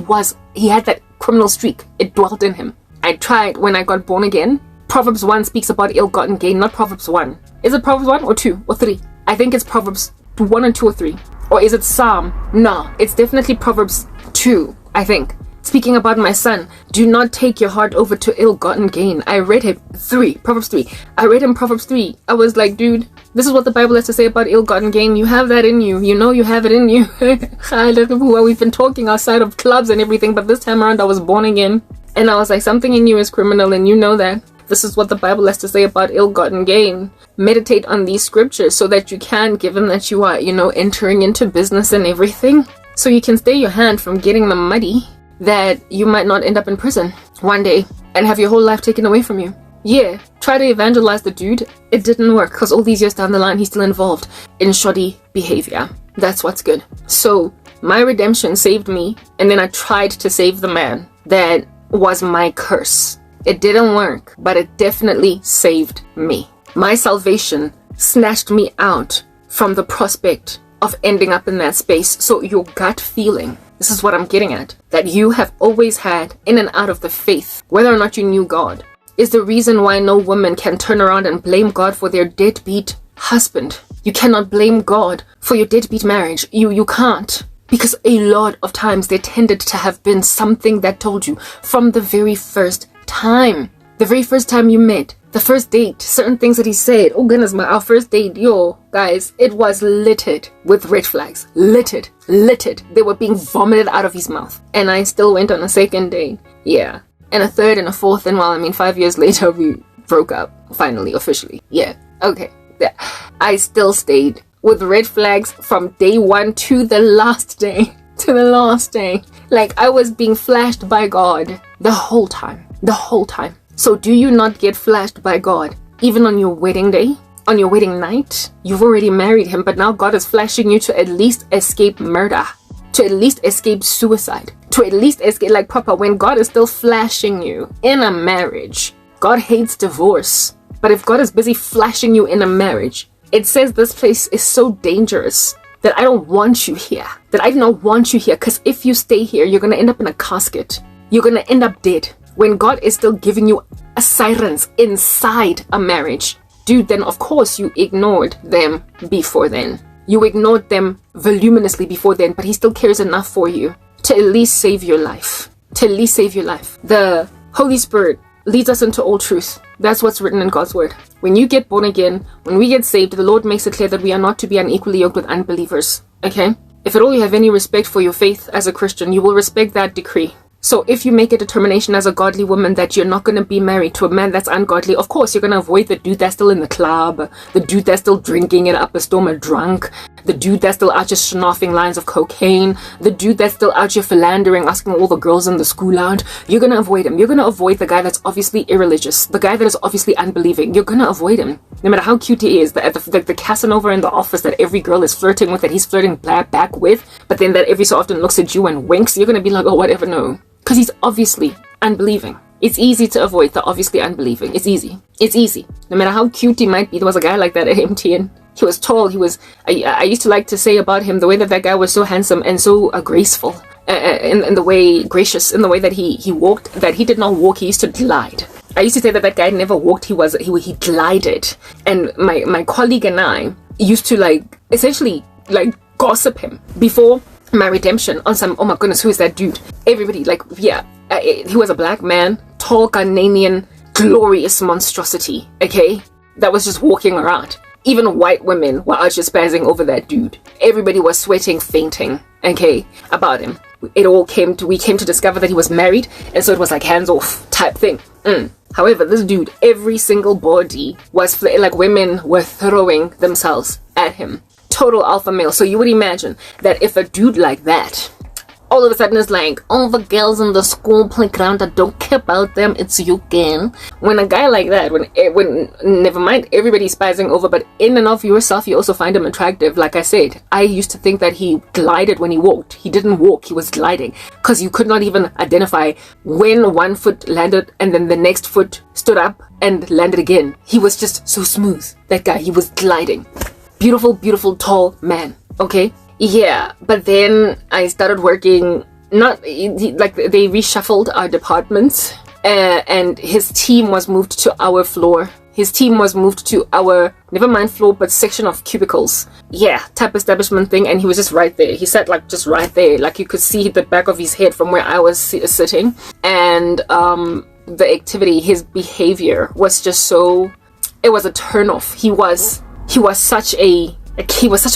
had that criminal streak. It dwelt in him. I tried when I got born again. Proverbs 1 speaks about ill-gotten gain, not Proverbs 1. Is it Proverbs 1 or 2 or 3? I think it's Proverbs 1 and 2 or 3. Or is it Psalm? No, it's definitely Proverbs 2, I think. Speaking about my son, do not take your heart over to ill-gotten gain. I read him Proverbs 3. I read him Proverbs 3. I was like, dude, this is what the Bible has to say about ill-gotten gain. You have that in you. You know you have it in you. We've been talking outside of clubs and everything, but this time around I was born again. And I was like, something in you is criminal and you know that. This is what the Bible has to say about ill-gotten gain. Meditate on these scriptures so that you can, given that you are, entering into business and everything, so you can stay your hand from getting the money that you might not end up in prison one day and have your whole life taken away from you. Yeah, try to evangelize the dude. It didn't work because all these years down the line he's still involved in shoddy behavior. That's what's good. So my redemption saved me, and then I tried to save the man that was my curse. It didn't work, but it definitely saved me. My salvation snatched me out from the prospect of ending up in that space. So your gut feeling, this is what I'm getting at, that you have always had in and out of the faith, whether or not you knew God, is the reason why no woman can turn around and blame God for their deadbeat husband. You cannot blame God for your deadbeat marriage. You can't. Because a lot of times there tended to have been something that told you from the very first time. The very first time you met. The first date. Certain things that he said. Oh goodness, our first date, guys, it was littered with red flags. Littered. They were being vomited out of his mouth. And I still went on a second date. Yeah. And a third and a fourth. And 5 years later, we broke up. Finally, officially. Yeah. Okay. Yeah. I still stayed with red flags from day one to the last day. Like, I was being flashed by God The whole time. The whole time. So do you not get flashed by God? Even on your wedding day? On your wedding night? You've already married him, but now God is flashing you to at least escape murder. To at least escape suicide. To at least escape, like proper, when God is still flashing you in a marriage. God hates divorce. But if God is busy flashing you in a marriage, it says this place is so dangerous that I don't want you here. That I do not want you here, because if you stay here, you're going to end up in a casket. You're going to end up dead. When God is still giving you a sirens inside a marriage, dude, then of course you ignored them before then. You ignored them voluminously before then, but he still cares enough for you to at least save your life. To at least save your life. The Holy Spirit leads us into all truth. That's what's written in God's word. When you get born again, when we get saved, the Lord makes it clear that we are not to be unequally yoked with unbelievers. Okay? If at all you have any respect for your faith as a Christian, you will respect that decree. So if you make a determination as a godly woman that you're not going to be married to a man that's ungodly, of course you're going to avoid the dude that's still in the club, the dude that's still drinking it up a storm of drunk, the dude that's still out here snorting lines of cocaine, the dude that's still out here philandering, asking all the girls in the school out. You're going to avoid him. You're going to avoid the guy that's obviously irreligious, the guy that is obviously unbelieving. You're going to avoid him. No matter how cute he is, the Casanova in the office that every girl is flirting with, that he's flirting back with, but then that every so often looks at you and winks, you're going to be like, oh, whatever, no. Because he's obviously unbelieving. It's easy to avoid the obviously unbelieving. It's easy. It's easy. No matter how cute he might be, there was a guy like that at MTN. He was tall. He was, I used to like to say about him, the way that guy was so handsome and so graceful. In the way, gracious, in the way that he walked, that he did not walk, he used to glide. I used to say that guy never walked, he glided. And my colleague and I used to essentially gossip him before my redemption on some, oh my goodness, who is that dude? Everybody, he was a black man, tall Ghanaian, glorious monstrosity, okay? That was just walking around. Even white women were out just spazzing over that dude. Everybody was sweating, fainting, okay, about him. We came to discover that he was married, and so it was like hands off type thing. However, this dude, every single body was women were throwing themselves at him. Total alpha male. So you would imagine that if a dude like that all of a sudden is like, all the girls in the school playground, I don't care about them, it's you again. When a guy like that, when never mind everybody's spazzing over, but in and of yourself you also find him attractive. Like I said, I used to think that he glided when he walked. He didn't walk, he was gliding, because you could not even identify when one foot landed and then the next foot stood up and landed again. He was just so smooth. That guy, he was gliding. Beautiful, beautiful, tall man. Okay? Yeah, but then I started working, they reshuffled our departments, and his team was moved to our floor. His team was moved to our, never mind floor, but section of cubicles. Yeah, type establishment thing, and he was just right there. He sat just right there, you could see the back of his head from where I was sitting. And the activity, his behavior was just so, it was a turnoff. He was such a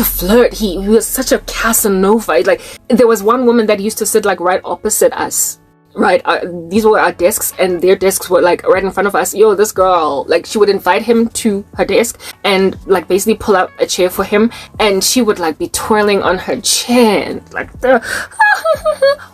flirt. He was such a Casanova. There was one woman that used to sit right opposite us. Right, these were our desks, and their desks were right in front of us. Yo, this girl, she would invite him to her desk and basically pull out a chair for him, and she would be twirling on her chin,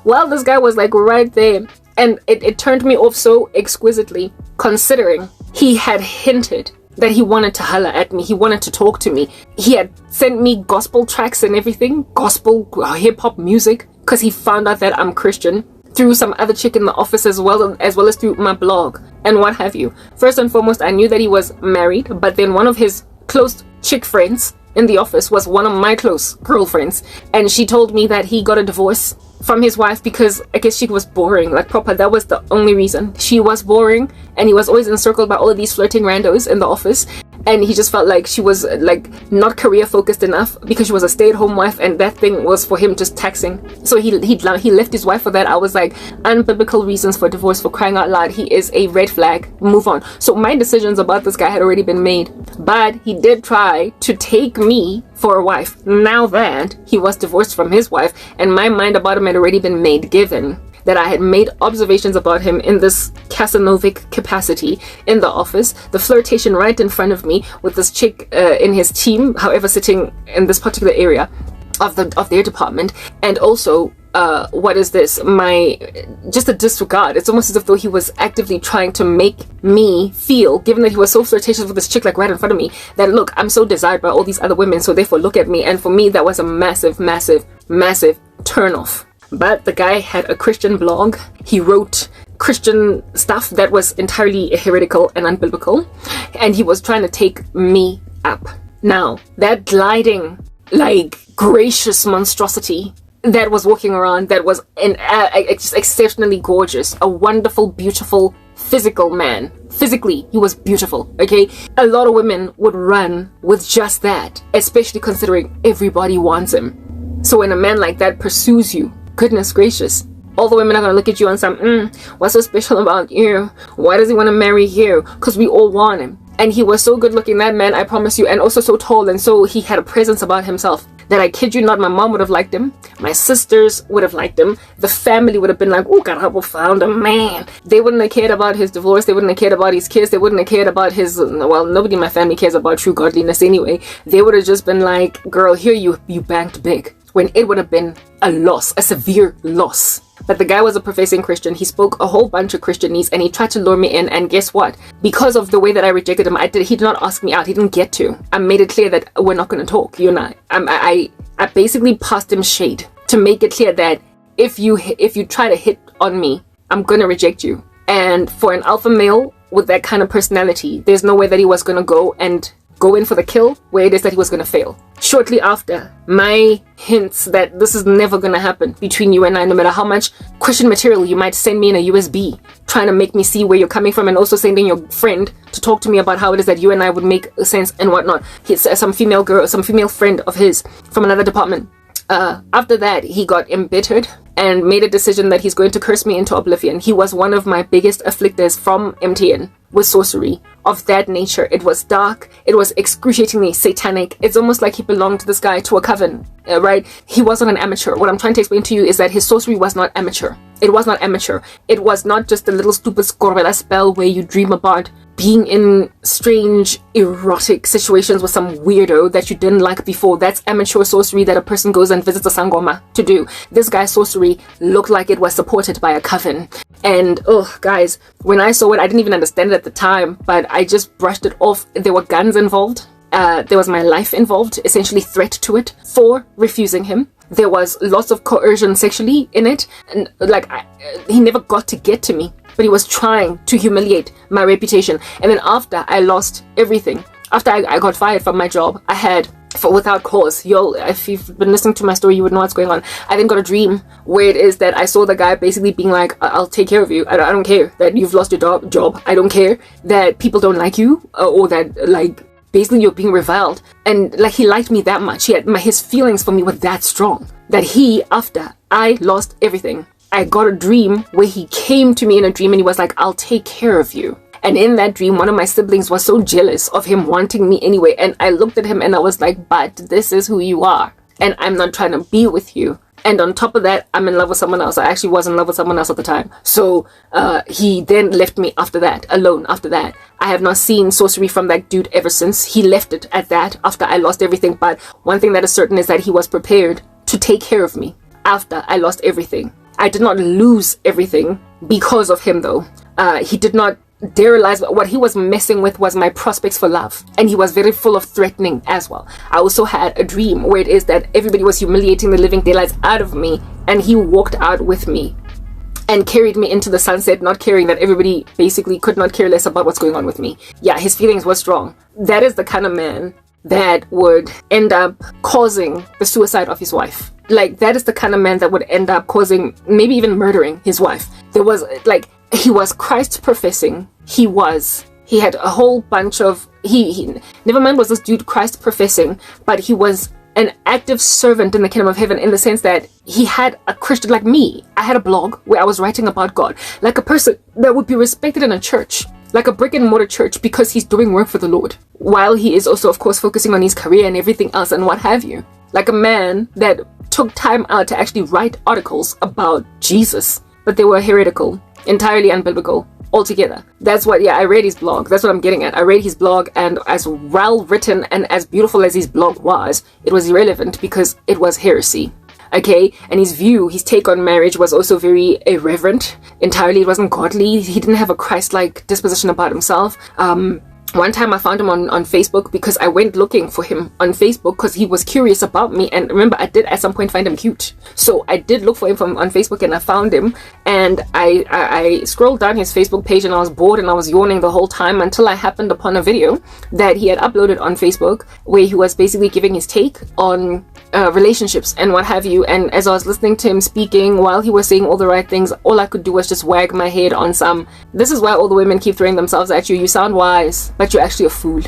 while this guy was right there. And it turned me off so exquisitely, considering he had hinted that he wanted to holler at me. He wanted to talk to me. He had sent me gospel tracks and everything, gospel hip-hop music, because he found out that I'm Christian through some other chick in the office, as well as through my blog and what have you. First and foremost, I knew that he was married, but then one of his close chick friends in the office was one of my close girlfriends, and she told me that he got a divorce from his wife because I guess she was boring, proper. That was the only reason. She was boring, and he was always encircled by all of these flirting randos in the office, and he just felt like she was not career focused enough because she was a stay-at-home wife, and that thing was for him just taxing. So he left his wife for that. I was unbiblical reasons for divorce, for crying out loud. He is a red flag. Move on. So my decisions about this guy had already been made, but he did try to take me for a wife now that he was divorced from his wife, and my mind about him had already been made, given that I had made observations about him in this Casanovic capacity in the office, the flirtation right in front of me with this chick in his team, however, sitting in this particular area. of their department. And also, what is this? Just a disregard. It's almost as if though he was actively trying to make me feel, given that he was so flirtatious with this chick like right in front of me, that look, I'm so desired by all these other women, so therefore look at me. And for me, that was a massive, massive, massive turn off. But the guy had a Christian blog. He wrote Christian stuff that was entirely heretical and unbiblical, and he was trying to take me up. Now, that gliding, like, gracious monstrosity that was walking around, that was just exceptionally gorgeous, a wonderful, beautiful, physical man. Physically, he was beautiful, okay? A lot of women would run with just that, especially considering everybody wants him. So when a man like that pursues you, goodness gracious, all the women are going to look at you and say, what's so special about you? Why does he want to marry you? Because we all want him. And he was so good looking, that man, I promise you, and also so tall, and so he had a presence about himself that I kid you not, my mom would have liked him, my sisters would have liked him, the family would have been like, oh, Karabo found a man. They wouldn't have cared about his divorce, they wouldn't have cared about his kids, they wouldn't have cared about his, well, nobody in my family cares about true godliness anyway. They would have just been like, girl, here you banked big, when it would have been a loss, a severe loss. But the guy was a professing Christian. He spoke a whole bunch of Christianese, and he tried to lure me in. And guess what? Because of the way that I rejected him, he did not ask me out. He didn't get to. I made it clear that we're not going to talk, you and I. I basically passed him shade to make it clear that if you try to hit on me, I'm going to reject you. And for an alpha male with that kind of personality, there's no way that he was going to go in for the kill where it is that he was going to fail. Shortly after, my hints that this is never going to happen between you and I, no matter how much Christian material you might send me in a USB, trying to make me see where you're coming from, and also sending your friend to talk to me about how it is that you and I would make sense and whatnot. He's some female friend of his from another department. After that, he got embittered and made a decision that he's going to curse me into oblivion. He was one of my biggest afflictors from MTN with sorcery of that nature. It was dark. It was excruciatingly satanic. It's almost like he belonged to this guy, to a coven, right? He wasn't an amateur. What I'm trying to explain to you is that his sorcery was not amateur. It was not amateur. It was not just a little stupid Skorvela spell where you dream about being in strange, erotic situations with some weirdo that you didn't like before. That's amateur sorcery that a person goes and visits a sangoma to do. This guy's sorcery looked like it was supported by a coven. And, oh, guys, when I saw it, I didn't even understand it at the time, but I just brushed it off. There were guns involved. There was my life involved, essentially threat to it for refusing him. There was lots of coercion sexually in it. And, he never got to get to me, but he was trying to humiliate my reputation. And then after I lost everything, after I got fired from my job, I had, without cause, if you've been listening to my story, you would know what's going on. I then got a dream where it is that I saw the guy basically being like, I'll take care of you. I don't care that you've lost your job. I don't care that people don't like you, or that, basically you're being reviled. And, he liked me that much. His feelings for me were that strong that after I lost everything, I got a dream where he came to me in a dream and he was like, I'll take care of you. And in that dream, one of my siblings was so jealous of him wanting me anyway. And I looked at him and I was like, but this is who you are. And I'm not trying to be with you. And on top of that, I'm in love with someone else. I actually was in love with someone else at the time. So he then left me after that, alone after that. I have not seen sorcery from that dude ever since. He left it at that after I lost everything. But one thing that is certain is that he was prepared to take care of me after I lost everything. I did not lose everything because of him, though. He did not dare realize what he was messing with was my prospects for love. And he was very full of threatening as well. I also had a dream where it is that everybody was humiliating the living daylights out of me. And he walked out with me and carried me into the sunset, not caring that everybody basically could not care less about what's going on with me. Yeah, his feelings were strong. That is the kind of man that would end up causing the suicide of his wife. That is the kind of man that would end up causing, maybe even murdering his wife. There was, he was Christ professing. He had a whole bunch of, never mind was this dude Christ professing, but he was an active servant in the kingdom of heaven, in the sense that he had a Christian, like me. I had a blog where I was writing about God, like a person that would be respected in a church, like a brick and mortar church, because he's doing work for the Lord, while he is also, of course, focusing on his career and everything else and what have you. Like a man that took time out to actually write articles about Jesus, but they were heretical, entirely unbiblical. altogether. That's what, yeah, I read his blog. That's what I'm getting at. I read his blog, and as well written and as beautiful as his blog was, it was irrelevant because it was heresy. Okay, and his view, his take on marriage was also very irreverent. Entirely, it wasn't godly. He didn't have a Christ-like disposition about himself. One time I found him on Facebook because I went looking for him on Facebook because he was curious about me. And remember, I did at some point find him cute. So I did look for him on Facebook, and I found him. And I scrolled down his Facebook page, and I was bored and I was yawning the whole time until I happened upon a video that he had uploaded on Facebook where he was basically giving his take on relationships and what have you. And as I was listening to him speaking while he was saying all the right things, all I could do was just wag my head on some, this is why all the women keep throwing themselves at you. You sound wise, but you're actually a fool.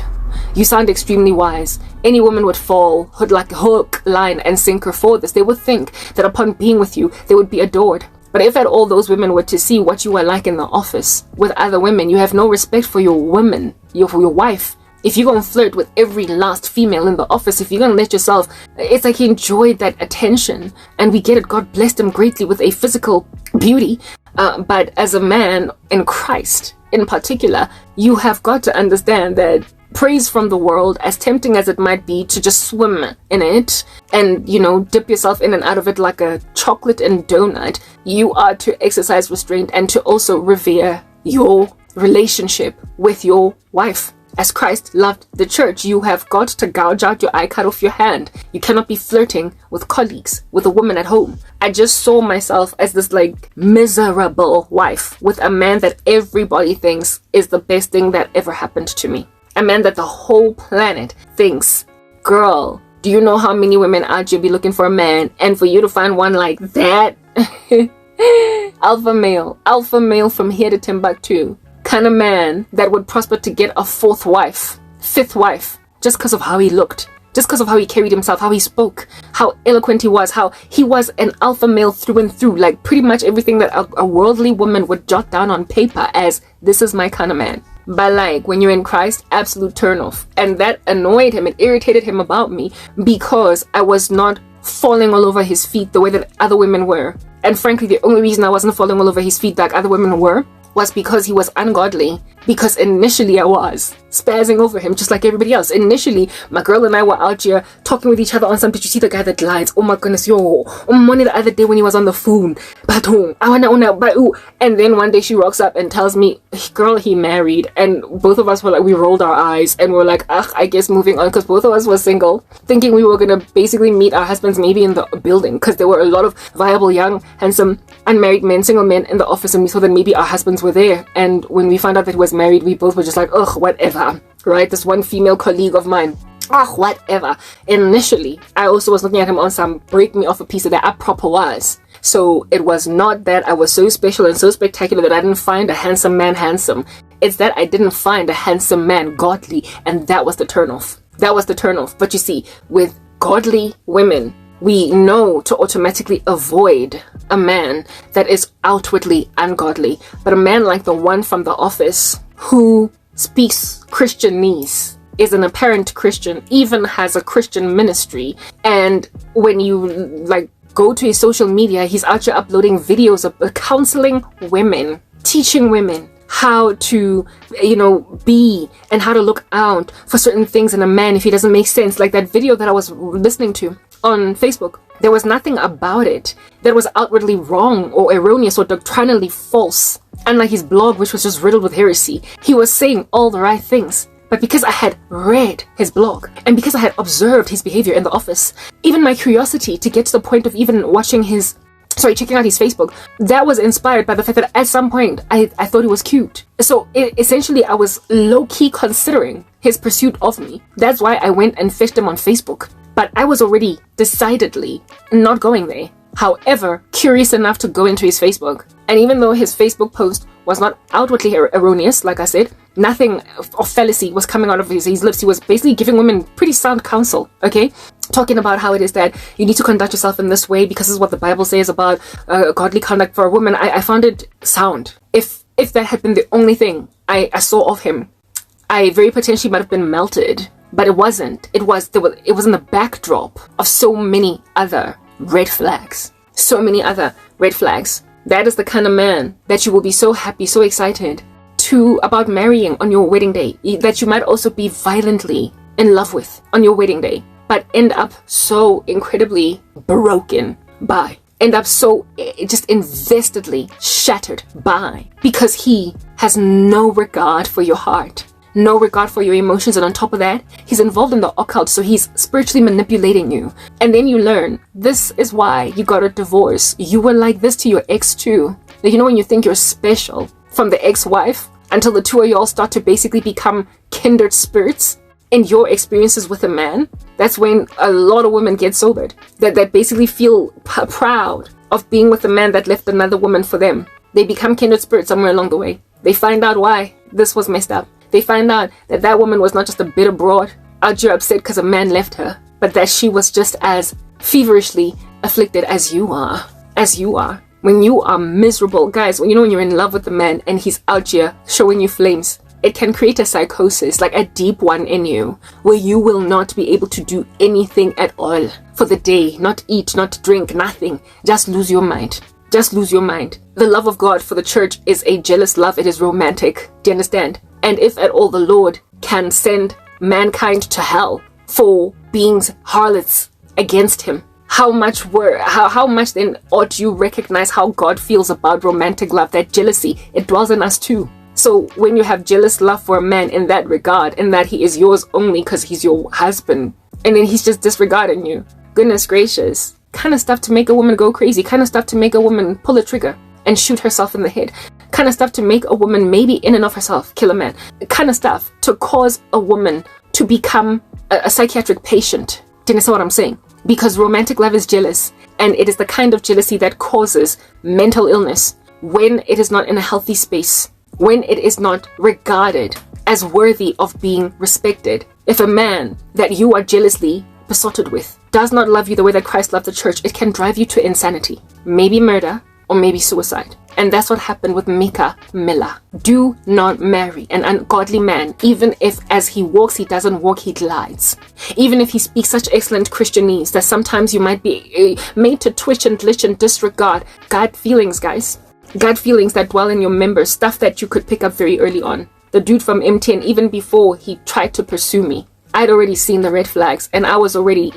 You sound extremely wise. Any woman would fall, like hook, line, and sinker for this. They would think that upon being with you, they would be adored. But if at all those women were to see what you were like in the office with other women, you have no respect for your woman, for your wife. If you're going to flirt with every last female in the office, if you're going to let yourself, it's like he enjoyed that attention. And we get it. God blessed him greatly with a physical beauty. But as a man in Christ, in particular, you have got to understand that praise from the world, as tempting as it might be to just swim in it and, dip yourself in and out of it like a chocolate and donut, you are to exercise restraint and to also revere your relationship with your wife. As Christ loved the church, you have got to gouge out your eye, cut off your hand. You cannot be flirting with colleagues, with a woman at home. I just saw myself as this miserable wife with a man that everybody thinks is the best thing that ever happened to me. A man that the whole planet thinks, girl, do you know how many women out here be looking for a man? And for you to find one like that, alpha male from here to Timbuktu. Kind of man that would prosper to get a fourth wife, fifth wife, just because of how he looked, just because of how he carried himself, how he spoke, how eloquent he was, how he was an alpha male through and through, like pretty much everything that a worldly woman would jot down on paper as, this is my kind of man. But when you're in Christ, absolute turnoff. And that annoyed him, it irritated him about me because I was not falling all over his feet the way that other women were. And frankly, the only reason I wasn't falling all over his feet like other women were was because he was ungodly. Because initially I was spazzing over him just like everybody else. Initially, my girl and I were out here talking with each other on some, did you see the guy that lies? Oh my goodness, yo. Money the other day when he was on the phone. And then one day she rocks up and tells me, girl, he married. And both of us were we rolled our eyes and we're like, I guess moving on. Because both of us were single, thinking we were going to basically meet our husbands maybe in the building. Because there were a lot of viable, young, handsome, unmarried men, single men in the office. And we thought that maybe our husbands were there. And when we found out that he was married, we both were just like, ugh, whatever, right? This one female colleague of mine, whatever. Initially, I also was looking at him on some break me off a piece of that I proper was. So it was not that I was so special and so spectacular that I didn't find a handsome man handsome. It's that I didn't find a handsome man godly, and that was the turnoff. That was the turnoff. But you see, with godly women, we know to automatically avoid a man that is outwardly ungodly. But a man like the one from the office who speaks Christianese, is an apparent Christian, even has a Christian ministry, and when you go to his social media, he's out here uploading videos of counseling women, teaching women how to, be and how to look out for certain things in a man if he doesn't make sense. Like that video that I was listening to on Facebook, there was nothing about it that was outwardly wrong or erroneous or doctrinally false. Unlike his blog, which was just riddled with heresy, he was saying all the right things. But because I had read his blog and because I had observed his behavior in the office, even my curiosity to get to the point of even checking out his Facebook, that was inspired by the fact that at some point I thought he was cute. So essentially I was low-key considering his pursuit of me. That's why I went and fished him on Facebook. But I was already decidedly not going there. However, curious enough to go into his Facebook. And even though his Facebook post was not outwardly erroneous, like I said, nothing of fallacy was coming out of his lips. He was basically giving women pretty sound counsel, okay? Talking about how it is that you need to conduct yourself in this way because this is what the Bible says about godly conduct for a woman. I found it sound. If that had been the only thing I saw of him, I very potentially might have been melted. But it wasn't. It was in the backdrop of so many other red flags. So many other red flags. That is the kind of man that you will be so happy, so excited about marrying on your wedding day, that you might also be violently in love with on your wedding day, but end up so incredibly broken by, end up so just investedly shattered by, because he has no regard for your heart, no regard for your emotions, and on top of that, he's involved in the occult, so he's spiritually manipulating you. And then you learn, this is why you got a divorce. You were like this to your ex too. Like, you know when you think you're special from the ex-wife, until the two of y'all start to basically become kindred spirits in your experiences with a man, that's when a lot of women get sobered. That basically feel proud of being with a man that left another woman for them. They become kindred spirits somewhere along the way. They find out why this was messed up. They find out that that woman was not just a bitter broad out here upset because a man left her, but that she was just as feverishly afflicted as you are. As you are. When you are miserable, guys, when you're in love with a man and he's out here showing you flames, it can create a psychosis, like a deep one in you, where you will not be able to do anything at all for the day. Not eat, not drink, nothing. Just lose your mind. Just lose your mind. The love of God for the church is a jealous love. It is romantic. Do you understand? And if at all the Lord can send mankind to hell for being harlots against him, how much then ought you recognize how God feels about romantic love? That jealousy, it dwells in us too. So when you have jealous love for a man in that regard, in that he is yours only because he's your husband, and then he's just disregarding you, goodness gracious, kind of stuff to make a woman go crazy, kind of stuff to make a woman pull a trigger and shoot herself in the head, kind of stuff to make a woman maybe in and of herself kill a man, kind of stuff to cause a woman to become a psychiatric patient. Do you understand what I'm saying? Because romantic love is jealous, and it is the kind of jealousy that causes mental illness when it is not in a healthy space, when it is not regarded as worthy of being respected. If a man that you are jealously besotted with does not love you the way that Christ loved the church, it can drive you to insanity, maybe murder, or maybe suicide. And that's what happened with Mika Miller. Do not marry an ungodly man, even if as he walks, he doesn't walk, he glides. Even if he speaks such excellent Christianese that sometimes you might be made to twitch and glitch and disregard God feelings, guys. God feelings that dwell in your members, stuff that you could pick up very early on. The dude from MTN, even before he tried to pursue me, I'd already seen the red flags, and I was already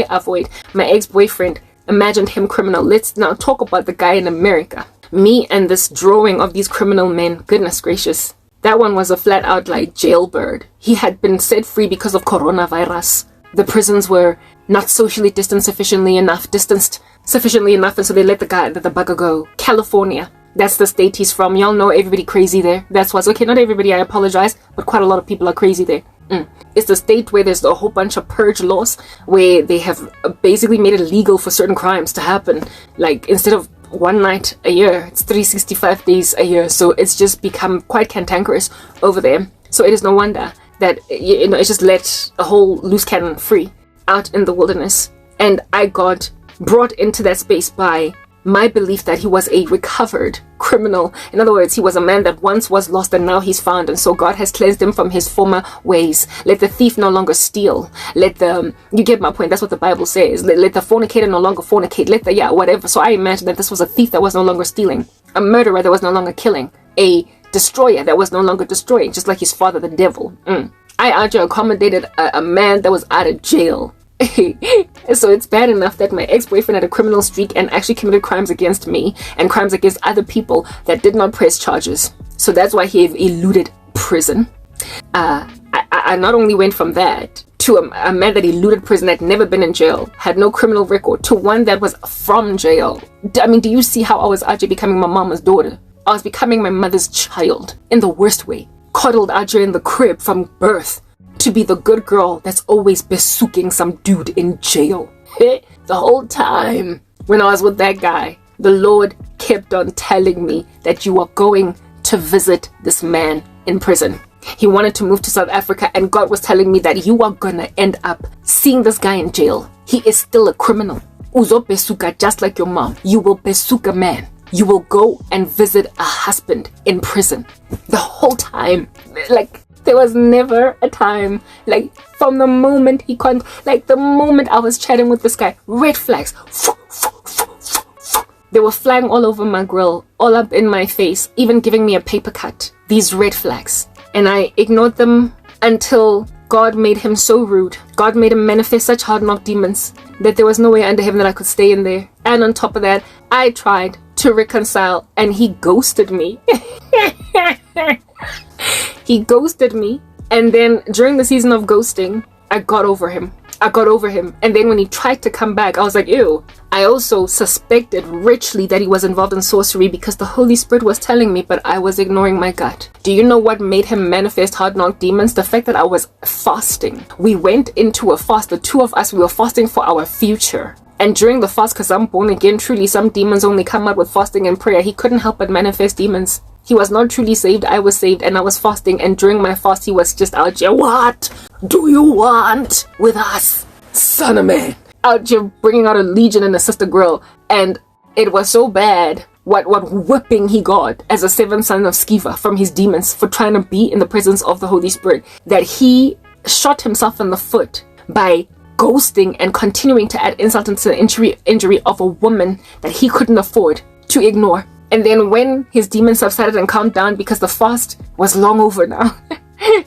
avoid. My ex-boyfriend imagined him criminal. Let's now talk about the guy in America. Me and this drawing of these criminal men, goodness gracious. That one was a flat out like jailbird. He had been set free because of coronavirus. The prisons were not socially distanced sufficiently enough, and so they let the bugger go. California, that's the state he's from. Y'all know everybody crazy there. That's what's okay, not everybody, I apologize, but quite a lot of people are crazy there. It's the state where there's a whole bunch of purge laws where they have basically made it illegal for certain crimes to happen. Like, instead of one night a year, it's 365 days a year. So it's just become quite cantankerous over there. So it is no wonder that, it's just let a whole loose cannon free out in the wilderness. And I got brought into that space by my belief that he was a recovered criminal. In other words, he was a man that once was lost and now he's found, and so God has cleansed him from his former ways. Let the thief no longer steal. You get my point, that's what the Bible says. Let the fornicator no longer fornicate. Whatever. So I imagine that this was a thief that was no longer stealing, a murderer that was no longer killing, a destroyer that was no longer destroying, just like his father, the devil. I actually accommodated a man that was out of jail. So it's bad enough that my ex-boyfriend had a criminal streak and actually committed crimes against me and crimes against other people that did not press charges. So that's why he eluded prison. I not only went from that to a man that eluded prison, had never been in jail, had no criminal record, to one that was from jail. I mean, do you see how I was actually becoming my mama's daughter? I was becoming my mother's child in the worst way. Coddled out here in the crib from birth, to be the good girl that's always besooking some dude in jail. The whole time when I was with that guy, the Lord kept on telling me that you are going to visit this man in prison. He wanted to move to South Africa, and God was telling me that you are gonna end up seeing this guy in jail. He is still a criminal. Uzo besuka, just like your mom. You will besuka a man. You will go and visit a husband in prison. The whole time, there was never a time, from the moment the moment I was chatting with this guy, red flags. They were flying all over my grill, all up in my face, even giving me a paper cut. These red flags. And I ignored them until God made him so rude. God made him manifest such hard-knocked demons that there was no way under heaven that I could stay in there. And on top of that, I tried to reconcile and he ghosted me. He ghosted me. And then during the season of ghosting, I got over him. And then when he tried to come back, I was like, ew. I also suspected richly that he was involved in sorcery because the Holy Spirit was telling me, but I was ignoring my gut. Do you know what made him manifest hard-knocked demons? The fact that I was fasting. We went into a fast. The two of us, we were fasting for our future. And during the fast, because I'm born again, truly some demons only come out with fasting and prayer. He couldn't help but manifest demons. He was not truly saved. I was saved and I was fasting. And during my fast, he was just out here. What do you want with us, son of man? Out here bringing out a legion and a sister girl. And it was so bad. What whipping he got as a seventh son of Sceva from his demons for trying to be in the presence of the Holy Spirit, that he shot himself in the foot by ghosting and continuing to add insult into the injury of a woman that he couldn't afford to ignore. And then when his demons subsided and calmed down, because the fast was long over now,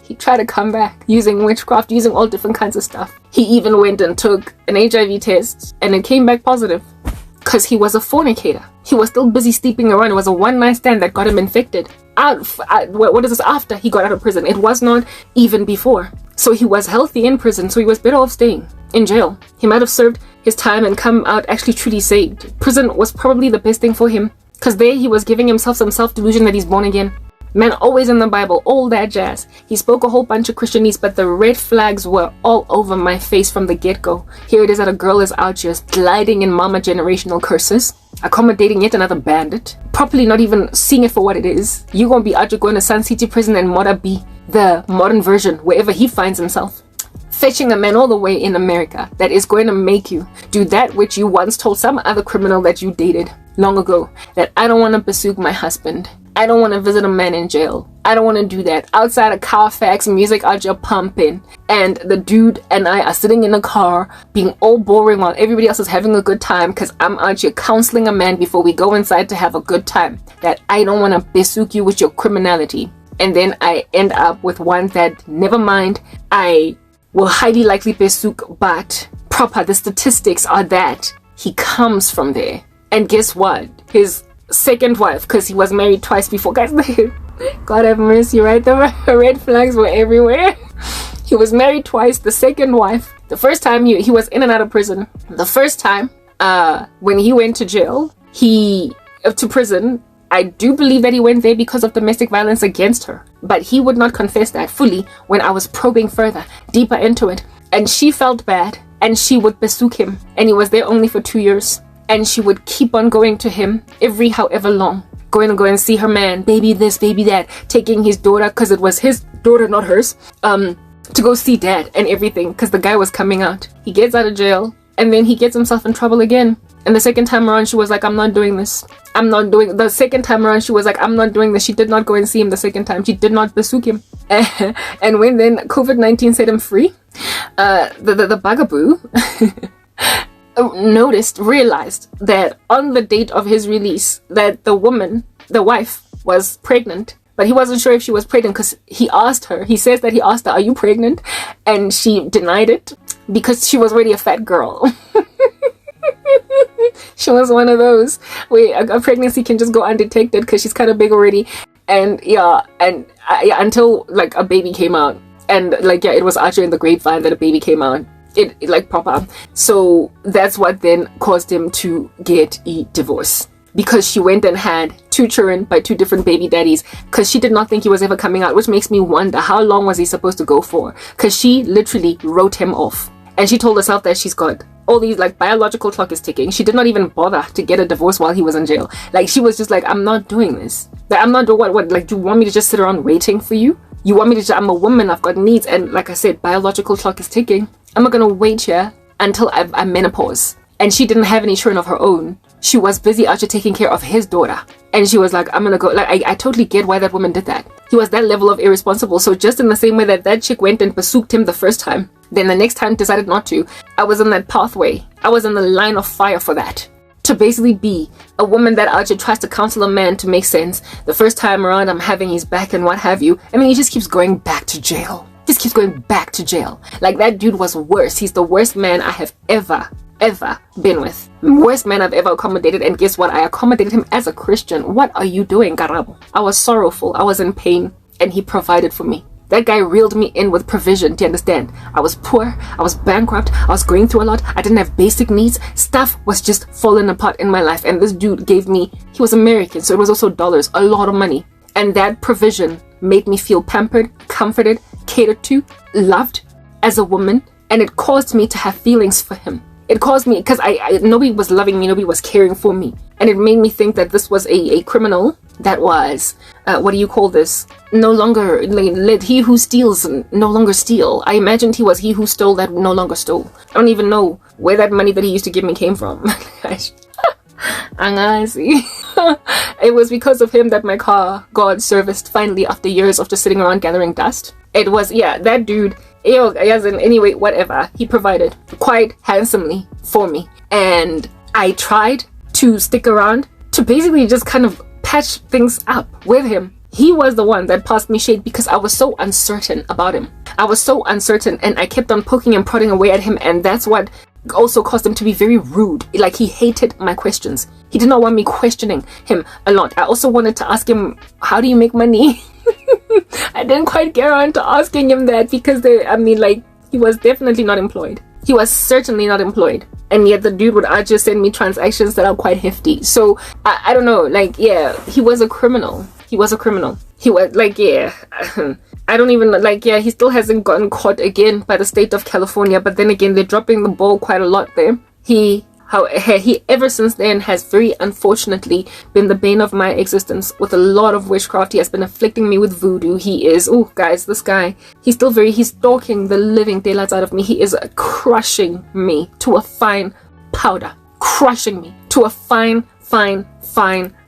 he tried to come back using witchcraft, using all different kinds of stuff. He even went and took an HIV test and it came back positive because he was a fornicator. He was still busy sleeping around. It was a one-night stand that got him infected. What is this? After he got out of prison. It was not even before. So he was healthy in prison, so he was better off staying in jail. He might have served his time and come out actually truly saved. Prison was probably the best thing for him, because there he was giving himself some self-delusion that he's born again. Man, always in the Bible, all that jazz. He spoke a whole bunch of Christianese, but the red flags were all over my face from the get-go. Here it is that a girl is out just gliding in mama generational curses, accommodating yet another bandit, properly not even seeing it for what it is. You gonna be out here going to Sun City prison and Mora be the modern version, wherever he finds himself. Fetching a man all the way in America that is going to make you do that which you once told some other criminal that you dated long ago, that I don't want to besook my husband. I don't want to visit a man in jail. I don't want to do that. Outside of Carfax, music out here pumping, and the dude and I are sitting in a car being all boring while everybody else is having a good time, because I'm out here counseling a man before we go inside to have a good time, that I don't want to besook you with your criminality. And then I end up with one that, never mind, I will highly likely besook, but proper, the statistics are that he comes from there. And guess what? His second wife, because he was married twice before, guys, God have mercy, right? The red flags were everywhere. He was married twice. The second wife, the first time he was in and out of prison. The first time when he went to jail, to prison, I do believe that he went there because of domestic violence against her, but he would not confess that fully when I was probing further, deeper into it. And she felt bad and she would besook him, and he was there only for 2 years. And she would keep on going to him every however long, going to go and see her man, baby this, baby that, taking his daughter, because it was his daughter, not hers, to go see dad and everything, because the guy was coming out. He gets out of jail and then he gets himself in trouble again. And the second time around, she was like, I'm not doing this. The second time around, she was like, I'm not doing this. She did not go and see him the second time. She did not besook him. And when then COVID-19 set him free, the bugaboo realized that on the date of his release, that the wife was pregnant, but he wasn't sure if she was pregnant because he says that he asked her, are you pregnant? And she denied it because she was already a fat girl. She was one of those where a pregnancy can just go undetected because she's kind of big already. And until like a baby came out, and it was actually in the grapevine that a baby came out. It like proper. So that's what then caused him to get a divorce, because she went and had 2 children by 2 different baby daddies, because she did not think he was ever coming out, which makes me wonder how long was he supposed to go for, because she literally wrote him off. And she told herself that she's got all these, like, biological clock is ticking. She did not even bother to get a divorce while he was in jail. Like, she was just like, I'm not doing this. Like, I'm not doing what, like, do you want me to just sit around waiting for you? You want me to I'm a woman, I've got needs, and like I said, biological clock is ticking. I'm not gonna wait here until I'm menopause. And she didn't have any children of her own. She was busy out here taking care of his daughter. And she was like, I'm gonna go. Like, I totally get why that woman did that. He was that level of irresponsible. So just in the same way that chick went and besooked him the first time, then the next time decided not to, I was in that pathway. I was in the line of fire for that. to basically be a woman that Archie tries to counsel a man to make sense. The first time around, I'm having his back and what have you. And then he just keeps going back to jail. Just keeps going back to jail. Like, that dude was worse. He's the worst man I have ever been with. Worst man I've ever accommodated. And guess what? I accommodated him as a Christian. What are you doing, Karabo? I was sorrowful. I was in pain. And he provided for me. That guy reeled me in with provision. Do you understand? I was poor. I was bankrupt. I was going through a lot. I didn't have basic needs. Stuff was just falling apart in my life. And this dude gave me, he was American, so it was also dollars, a lot of money. And that provision made me feel pampered, comforted, catered to, loved as a woman. And it caused me to have feelings for him. It caused me, because nobody was loving me, nobody was caring for me. And it made me think that this was a criminal that was, what do you call this? No longer, let he who steals no longer steal. I imagined he was he who stole that no longer stole. I don't even know where that money that he used to give me came from. It was because of him that my car got serviced finally after years of just sitting around gathering dust. It was, yeah, that dude, as in, anyway, whatever, he provided quite handsomely for me. And I tried to stick around to basically just kind of patch things up with him. He was the one that passed me shade because I was so uncertain about him. I was so uncertain, and I kept on poking and prodding away at him, and that's what also caused him to be very rude. Like, he hated my questions. He did not want me questioning him a lot. I also wanted to ask him, how do you make money? I didn't quite get around to asking him that because he was definitely not employed. He was certainly not employed. And yet the dude would just send me transactions that are quite hefty. So, I don't know, like, yeah, he was a criminal. He was a criminal. He was, like, yeah, I don't even, like, yeah, he still hasn't gotten caught again by the state of California. But then again, they're dropping the ball quite a lot there. He ever since then has very unfortunately been the bane of my existence with a lot of witchcraft. He has been afflicting me with voodoo. He is, oh guys, this guy, he's stalking the living daylights out of me. He is crushing me to a fine powder. Crushing me to a fine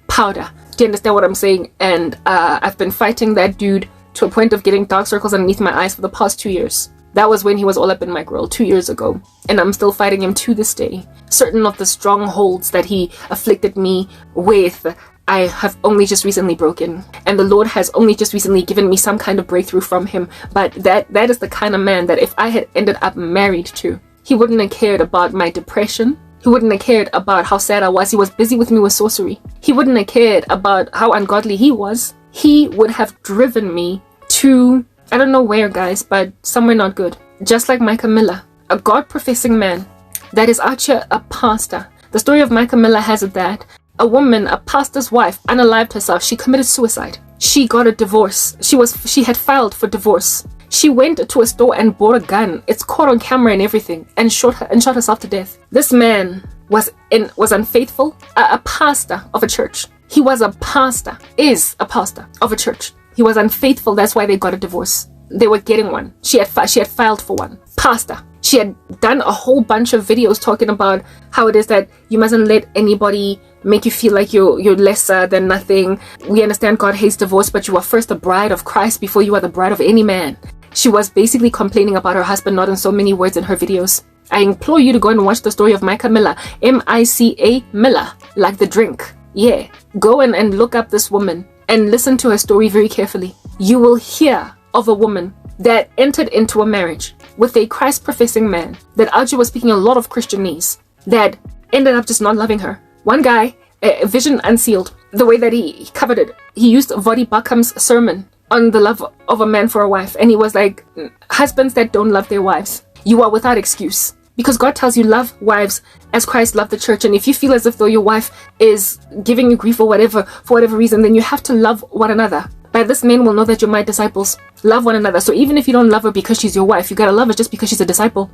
powder. Do you understand what I'm saying? And I've been fighting that dude to a point of getting dark circles underneath my eyes for the past 2 years. That was when he was all up in my grill 2 years ago. And I'm still fighting him to this day. Certain of the strongholds that he afflicted me with, I have only just recently broken. And the Lord has only just recently given me some kind of breakthrough from him. But that is the kind of man that if I had ended up married to, he wouldn't have cared about my depression. He wouldn't have cared about how sad I was. He was busy with me with sorcery. He wouldn't have cared about how ungodly he was. He would have driven me to, I don't know where, guys, but somewhere not good. Just like Micah Miller, a God-professing man that is actually a pastor. The story of Micah Miller has it that a woman, a pastor's wife, unalived herself. She committed suicide. She got a divorce. She had filed for divorce. She went to a store and bought a gun. It's caught on camera and everything, and shot herself to death. This man was unfaithful. A pastor of a church. He was a pastor. Is a pastor of a church. He was unfaithful. That's why they got a divorce. They were getting one. She had filed for one. Pastor. She had done a whole bunch of videos talking about how it is that you mustn't let anybody make you feel like you're lesser than nothing. We understand God hates divorce, but you are first the bride of Christ before you are the bride of any man. She was basically complaining about her husband, not in so many words in her videos. I implore you to go and watch the story of Micah Miller. M-I-C-A Miller, like the drink. Yeah. Go and look up this woman and listen to her story very carefully. You will hear of a woman that entered into a marriage with a Christ-professing man that actually was speaking a lot of Christianese that ended up just not loving her. One guy, Vision Unsealed, the way that he covered it, he used Vodi Bakham's sermon on the love of a man for a wife, and he was like, husbands that don't love their wives, you are without excuse. Because God tells you love wives as Christ loved the church. And if you feel as if though your wife is giving you grief or whatever, for whatever reason, then you have to love one another. By this men will know that you're my disciples. Love one another. So even if you don't love her because she's your wife, you gotta love her just because she's a disciple.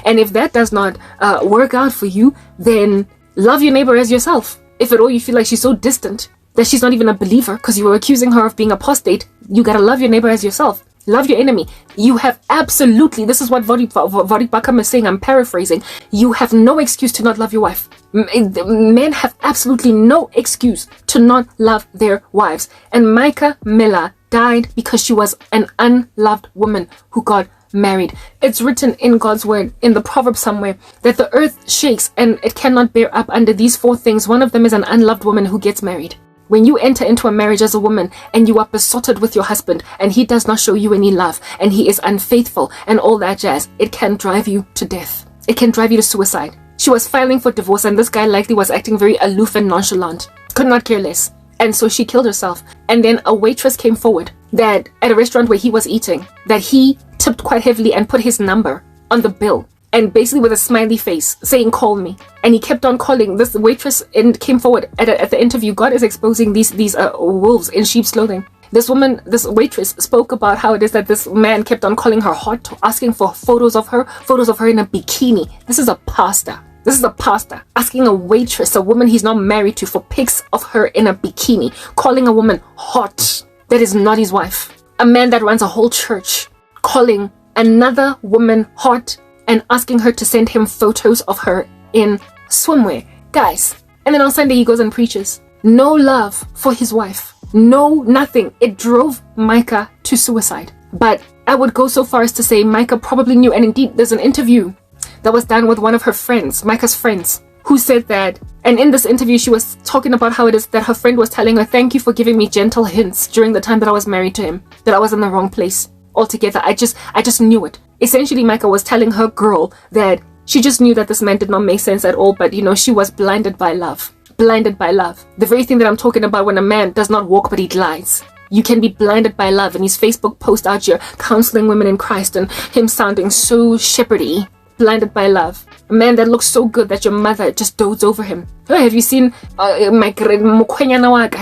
And if that does not work out for you, then love your neighbor as yourself. If at all you feel like she's so distant that she's not even a believer because you were accusing her of being apostate, you gotta love your neighbor as yourself. Love your enemy. You have absolutely, this is what Vodi Bakham is saying, I'm paraphrasing, you have no excuse to not love your wife. Men have absolutely no excuse to not love their wives. And Micah Miller died because she was an unloved woman who God married. It's written in God's word, in the proverb somewhere, that the earth shakes and it cannot bear up under these 4 things. One of them is an unloved woman who gets married. When you enter into a marriage as a woman and you are besotted with your husband and he does not show you any love and he is unfaithful and all that jazz, it can drive you to death. It can drive you to suicide. She was filing for divorce and this guy likely was acting very aloof and nonchalant. Could not care less. And so she killed herself. And then a waitress came forward that at a restaurant where he was eating, that he tipped quite heavily and put his number on the bill. And basically with a smiley face saying, call me. And he kept on calling. This waitress came forward at the interview. God is exposing these wolves in sheep's clothing. This waitress spoke about how it is that this man kept on calling her hot, asking for photos of her in a bikini. This is a pastor asking a waitress, a woman he's not married to, for pics of her in a bikini, calling a woman hot that is not his wife. A man that runs a whole church calling another woman hot and asking her to send him photos of her in swimwear. Guys, and then on Sunday he goes and preaches. No love for his wife. No, nothing. It drove Micah to suicide. But I would go so far as to say Micah probably knew, and indeed there's an interview that was done with one of her friends, Micah's friends, who said that, and in this interview she was talking about how it is that her friend was telling her, thank you for giving me gentle hints during the time that I was married to him, that I was in the wrong place altogether. I just knew it. Essentially, Micah was telling her girl that she just knew that this man did not make sense at all, but she was blinded by love. Blinded by love. The very thing that I'm talking about when a man does not walk but he glides. You can be blinded by love, and his Facebook post out here counseling women in Christ and him sounding so shepherdy. Blinded by love. A man that looks so good that your mother just dotes over him. Oh, have you seen have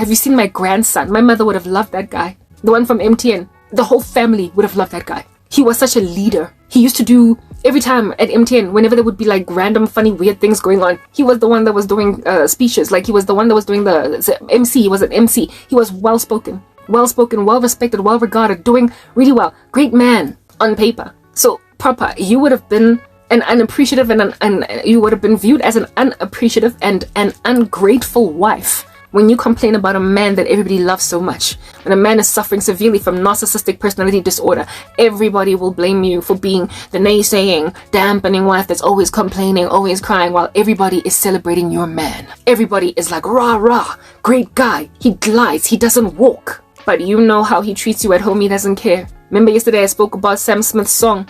you seen my grandson? My mother would have loved that guy. The one from MTN. The whole family would have loved that guy. He was such a leader. He used to do, every time at MTN, whenever there would be like random funny weird things going on, he was the one that was doing speeches. Like he was the one that was doing the MC. He was an MC. He was well-spoken, well-respected, well-regarded, doing really well. Great man on paper. So Papa, you would have been an unappreciative and you would have been viewed as an unappreciative and an ungrateful wife when you complain about a man that everybody loves so much. When a man is suffering severely from narcissistic personality disorder, everybody will blame you for being the naysaying, dampening wife that's always complaining, always crying, while everybody is celebrating your man. Everybody is like, rah, rah, great guy. He glides, he doesn't walk. But you know how he treats you at home, he doesn't care. Remember yesterday I spoke about Sam Smith's song,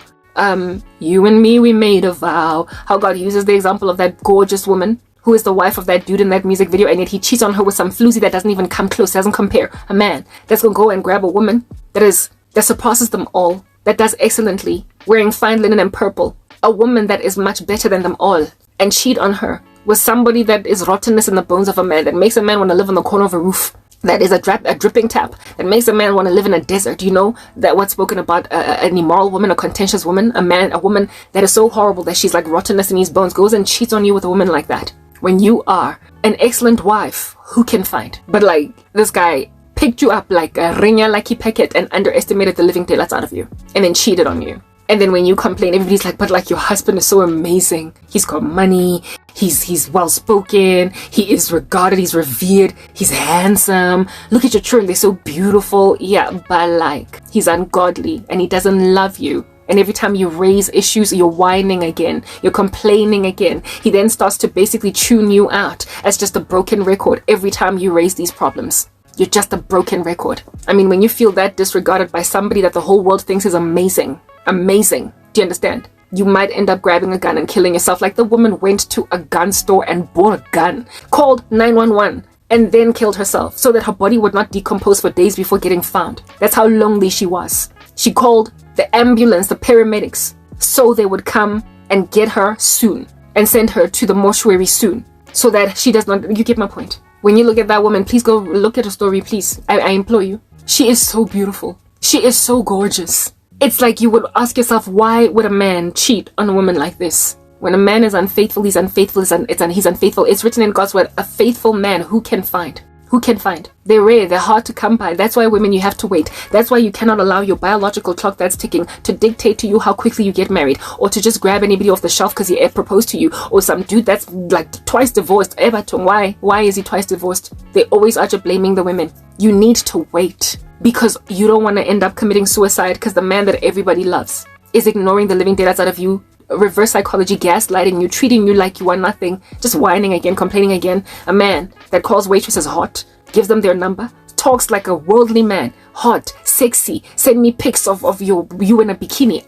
You and Me, We Made a Vow. How God uses the example of that gorgeous woman who is the wife of that dude in that music video, and yet he cheats on her with some floozy that doesn't even come close, doesn't compare. A man that's gonna go and grab a woman that surpasses them all, that does excellently, wearing fine linen and purple, a woman that is much better than them all, and cheat on her with somebody that is rottenness in the bones of a man, that makes a man want to live on the corner of a roof, that is a dripping tap, that makes a man want to live in a desert. You know that what's spoken about an immoral woman, a contentious woman, a woman that is so horrible that she's like rottenness in his bones, goes and cheats on you with a woman like that. When you are an excellent wife, who can find? But like, this guy picked you up like a rinya lucky packet and underestimated the living daylights out of you, and then cheated on you. And then when you complain, everybody's like, but like, your husband is so amazing. He's got money. He's well spoken. He is regarded. He's revered. He's handsome. Look at your children. They're so beautiful. Yeah, but like, he's ungodly and he doesn't love you. And every time you raise issues, you're whining again. You're complaining again. He then starts to basically tune you out as just a broken record every time you raise these problems. You're just a broken record. I mean, when you feel that disregarded by somebody that the whole world thinks is amazing. Amazing. Do you understand? You might end up grabbing a gun and killing yourself, like the woman went to a gun store and bought a gun, called 911, and then killed herself so that her body would not decompose for days before getting found. That's how lonely she was. She called the ambulance, the paramedics, so they would come and get her soon and send her to the mortuary soon so that she does not... You get my point. When you look at that woman, please go look at her story, please. I implore you. She is so beautiful. She is so gorgeous. It's like you would ask yourself, why would a man cheat on a woman like this? When a man is unfaithful, he's unfaithful, he's unfaithful. It's written in God's word, a faithful man, who can find? Who can find? They're rare, they're hard to come by. That's why women, you have to wait. That's why you cannot allow your biological clock that's ticking to dictate to you how quickly you get married, or to just grab anybody off the shelf because he proposed to you, or some dude that's like twice divorced. Why is he twice divorced? They always are just blaming the women. You need to wait because you don't want to end up committing suicide because the man that everybody loves is ignoring the living daylights out of you, reverse psychology, gaslighting you, treating you like you are nothing, just whining again, complaining again. A man that calls waitresses hot, gives them their number, talks like a worldly man, hot, sexy, send me pics of you in a bikini.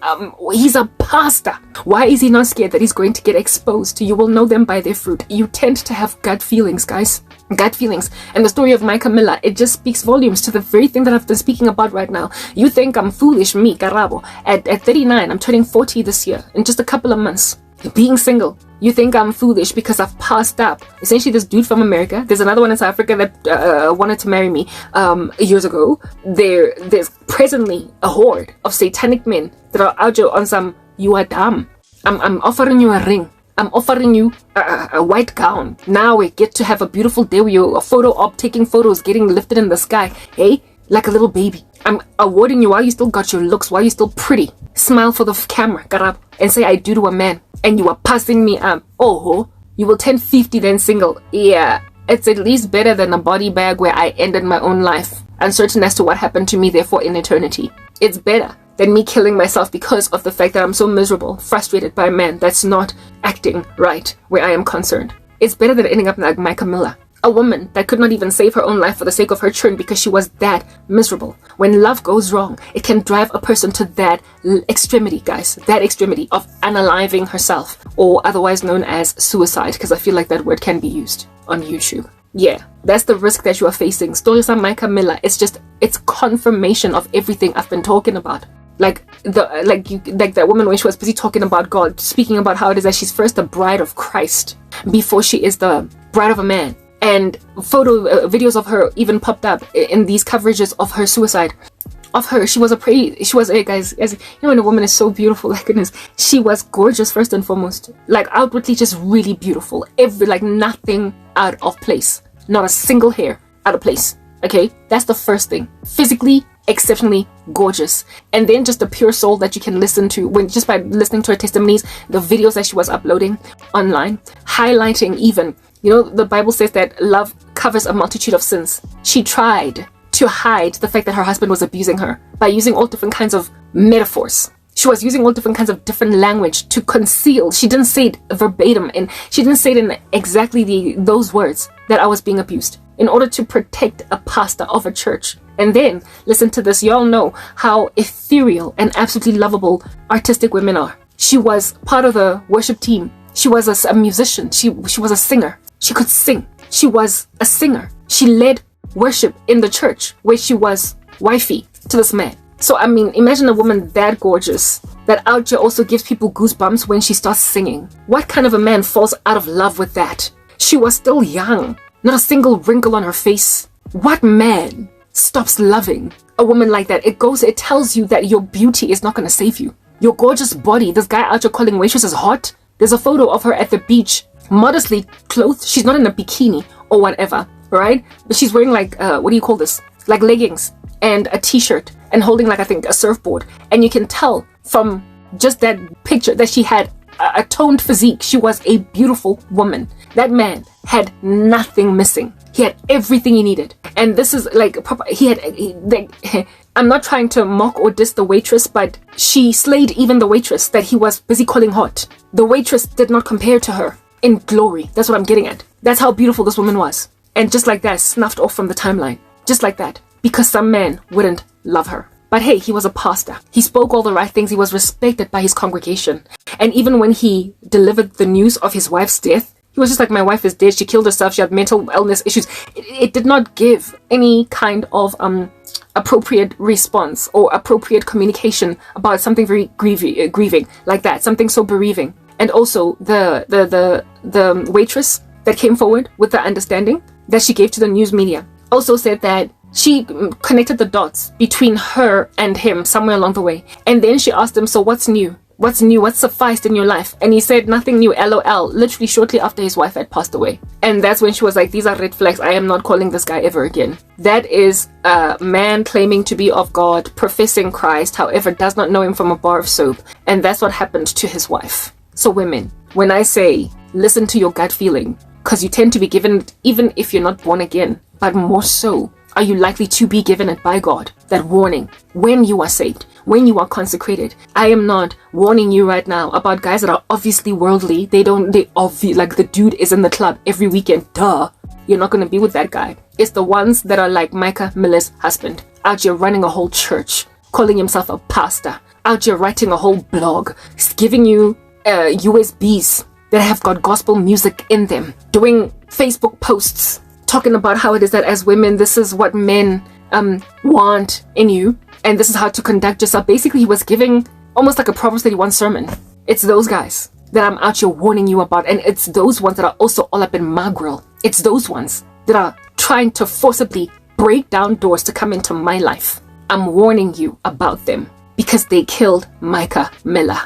He's a pastor. Why is he not scared that he's going to get exposed? You will know them by their fruit. You tend to have gut feelings, guys. Gut feelings. And the story of Micah Miller, it just speaks volumes to the very thing that I've been speaking about right now. You think I'm foolish, me, Karabo. At 39, I'm turning 40 this year in just a couple of months. Being single. You think I'm foolish because I've passed up. Essentially, this dude from America, there's another one in South Africa that wanted to marry me years ago. There's presently a horde of satanic men that are out there on some, you are dumb. I'm offering you a ring. I'm offering you a white gown. Now we get to have a beautiful day with you, a photo op, taking photos, getting lifted in the sky. Hey, like a little baby. I'm awarding you while you still got your looks, while you're still pretty. Smile for the camera, Karabo, and say I do to a man. And you are passing me up. Oh, you will turn 50 then single. Yeah, it's at least better than a body bag where I ended my own life, uncertain as to what happened to me therefore in eternity. It's better than me killing myself because of the fact that I'm so miserable, frustrated by a man that's not acting right where I am concerned. It's better than ending up like Micah Miller. A woman that could not even save her own life for the sake of her children because she was that miserable. When love goes wrong, it can drive a person to that extremity, guys. That extremity of unaliving herself, or otherwise known as suicide, because I feel like that word can be used on YouTube. Yeah, that's the risk that you are facing. Stories of Micah Miller, it's confirmation of everything I've been talking about. Like that woman when she was busy talking about God, speaking about how it is that she's first the bride of Christ before she is the bride of a man. And videos of her even popped up in these coverages of her suicide. Of her, she was guys, as you know, when a woman is so beautiful, like goodness, she was gorgeous first and foremost. Like outwardly just really beautiful. Nothing out of place. Not a single hair out of place. Okay? That's the first thing. Physically, exceptionally gorgeous. And then just the pure soul that you can listen to just by listening to her testimonies, the videos that she was uploading online, highlighting even, the Bible says that love covers a multitude of sins. She tried to hide the fact that her husband was abusing her by using all different kinds of metaphors. She was using all different kinds of different language to conceal. She didn't say it verbatim, and she didn't say it in exactly those words that I was being abused, in order to protect a pastor of a church. And then, listen to this, y'all know how ethereal and absolutely lovable artistic women are. She was part of the worship team. She was a musician. She was a singer. She could sing. She was a singer. She led worship in the church where she was wifey to this man. So, I mean, imagine a woman that gorgeous, that out here also gives people goosebumps when she starts singing. What kind of a man falls out of love with that? She was still young. Not a single wrinkle on her face. What man stops loving a woman like that? It tells you that your beauty is not going to save you. Your gorgeous body, this guy out here calling waitresses hot. There's a photo of her at the beach, modestly clothed. She's not in a bikini or whatever, right? But she's wearing like, what do you call this? Like leggings and a t-shirt and holding like, I think, a surfboard. And you can tell from just that picture that she had a toned physique. She was a beautiful woman. That man had nothing missing. He had everything he needed. And this is like proper. I'm not trying to mock or diss the waitress, but she slayed even the waitress that he was busy calling hot. The waitress did not compare to her in glory. That's what I'm getting at. That's how beautiful this woman was. And just like that, snuffed off from the timeline. Just like that. Because some man wouldn't love her. But hey, he was a pastor. He spoke all the right things. He was respected by his congregation. And even when he delivered the news of his wife's death, he was just like, my wife is dead. She killed herself. She had mental illness issues. It did not give any kind of appropriate response or appropriate communication about something very grieving like that. Something so bereaving. And also the waitress that came forward with the understanding that she gave to the news media also said that she connected the dots between her and him somewhere along the way. And then she asked him, so what's new? What's new? What's sufficed in your life? And he said, nothing new, LOL, literally shortly after his wife had passed away. And that's when she was like, these are red flags. I am not calling this guy ever again. That is a man claiming to be of God, professing Christ, however, does not know him from a bar of soap. And that's what happened to his wife. So women, when I say, listen to your gut feeling, because you tend to be given, even if you're not born again, but more so are you likely to be given it by God? That warning when you are saved, when you are consecrated. I am not warning you right now about guys that are obviously worldly. Like the dude is in the club every weekend. Duh. You're not going to be with that guy. It's the ones that are like Micah Miller's husband, out here running a whole church, calling himself a pastor, out here writing a whole blog, giving you USBs that have got gospel music in them, doing Facebook posts, talking about how it is that as women, this is what men want in you, and this is how to conduct yourself. Basically, he was giving almost like a Proverbs 31 sermon. It's those guys that I'm out here warning you about, and it's those ones that are also all up in my grill. It's those ones that are trying to forcibly break down doors to come into my life. I'm warning you about them because they killed Micah Miller.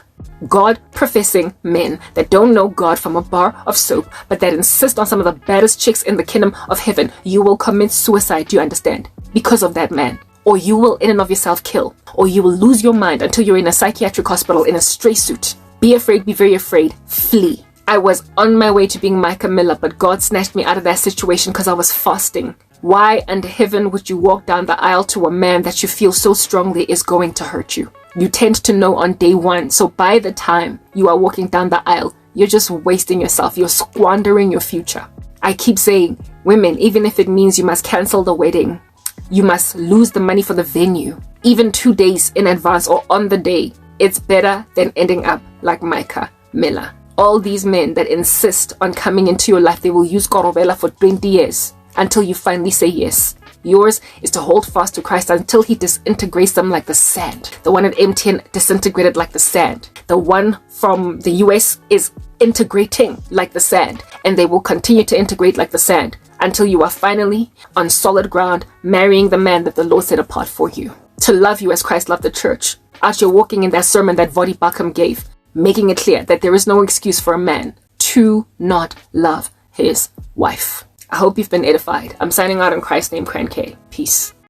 God-professing men that don't know God from a bar of soap, but that insist on some of the baddest chicks in the kingdom of heaven. You will commit suicide, do you understand? Because of that man. Or you will in and of yourself kill. Or you will lose your mind until you're in a psychiatric hospital in a stray suit. Be afraid, be very afraid, flee. I was on my way to being Micah Miller, but God snatched me out of that situation because I was fasting. Why under heaven would you walk down the aisle to a man that you feel so strongly is going to hurt you? You tend to know on day one, so by the time you are walking down the aisle, you're just wasting yourself. You're squandering your future. I keep saying, women, even if it means you must cancel the wedding, you must lose the money for the venue, even 2 days in advance or on the day, it's better than ending up like Micah Miller. All these men that insist on coming into your life, they will use Karabo for 20 years until you finally say yes. Yours is to hold fast to Christ until he disintegrates them like the sand. The one at MTN disintegrated like the sand. The one from the US is integrating like the sand, and they will continue to integrate like the sand until you are finally on solid ground, marrying the man that the Lord set apart for you. To love you as Christ loved the church. As you're walking in that sermon that Vodi Bakum gave, making it clear that there is no excuse for a man to not love his wife. I hope you've been edified. I'm signing out in Christ's name, Cran K. Peace.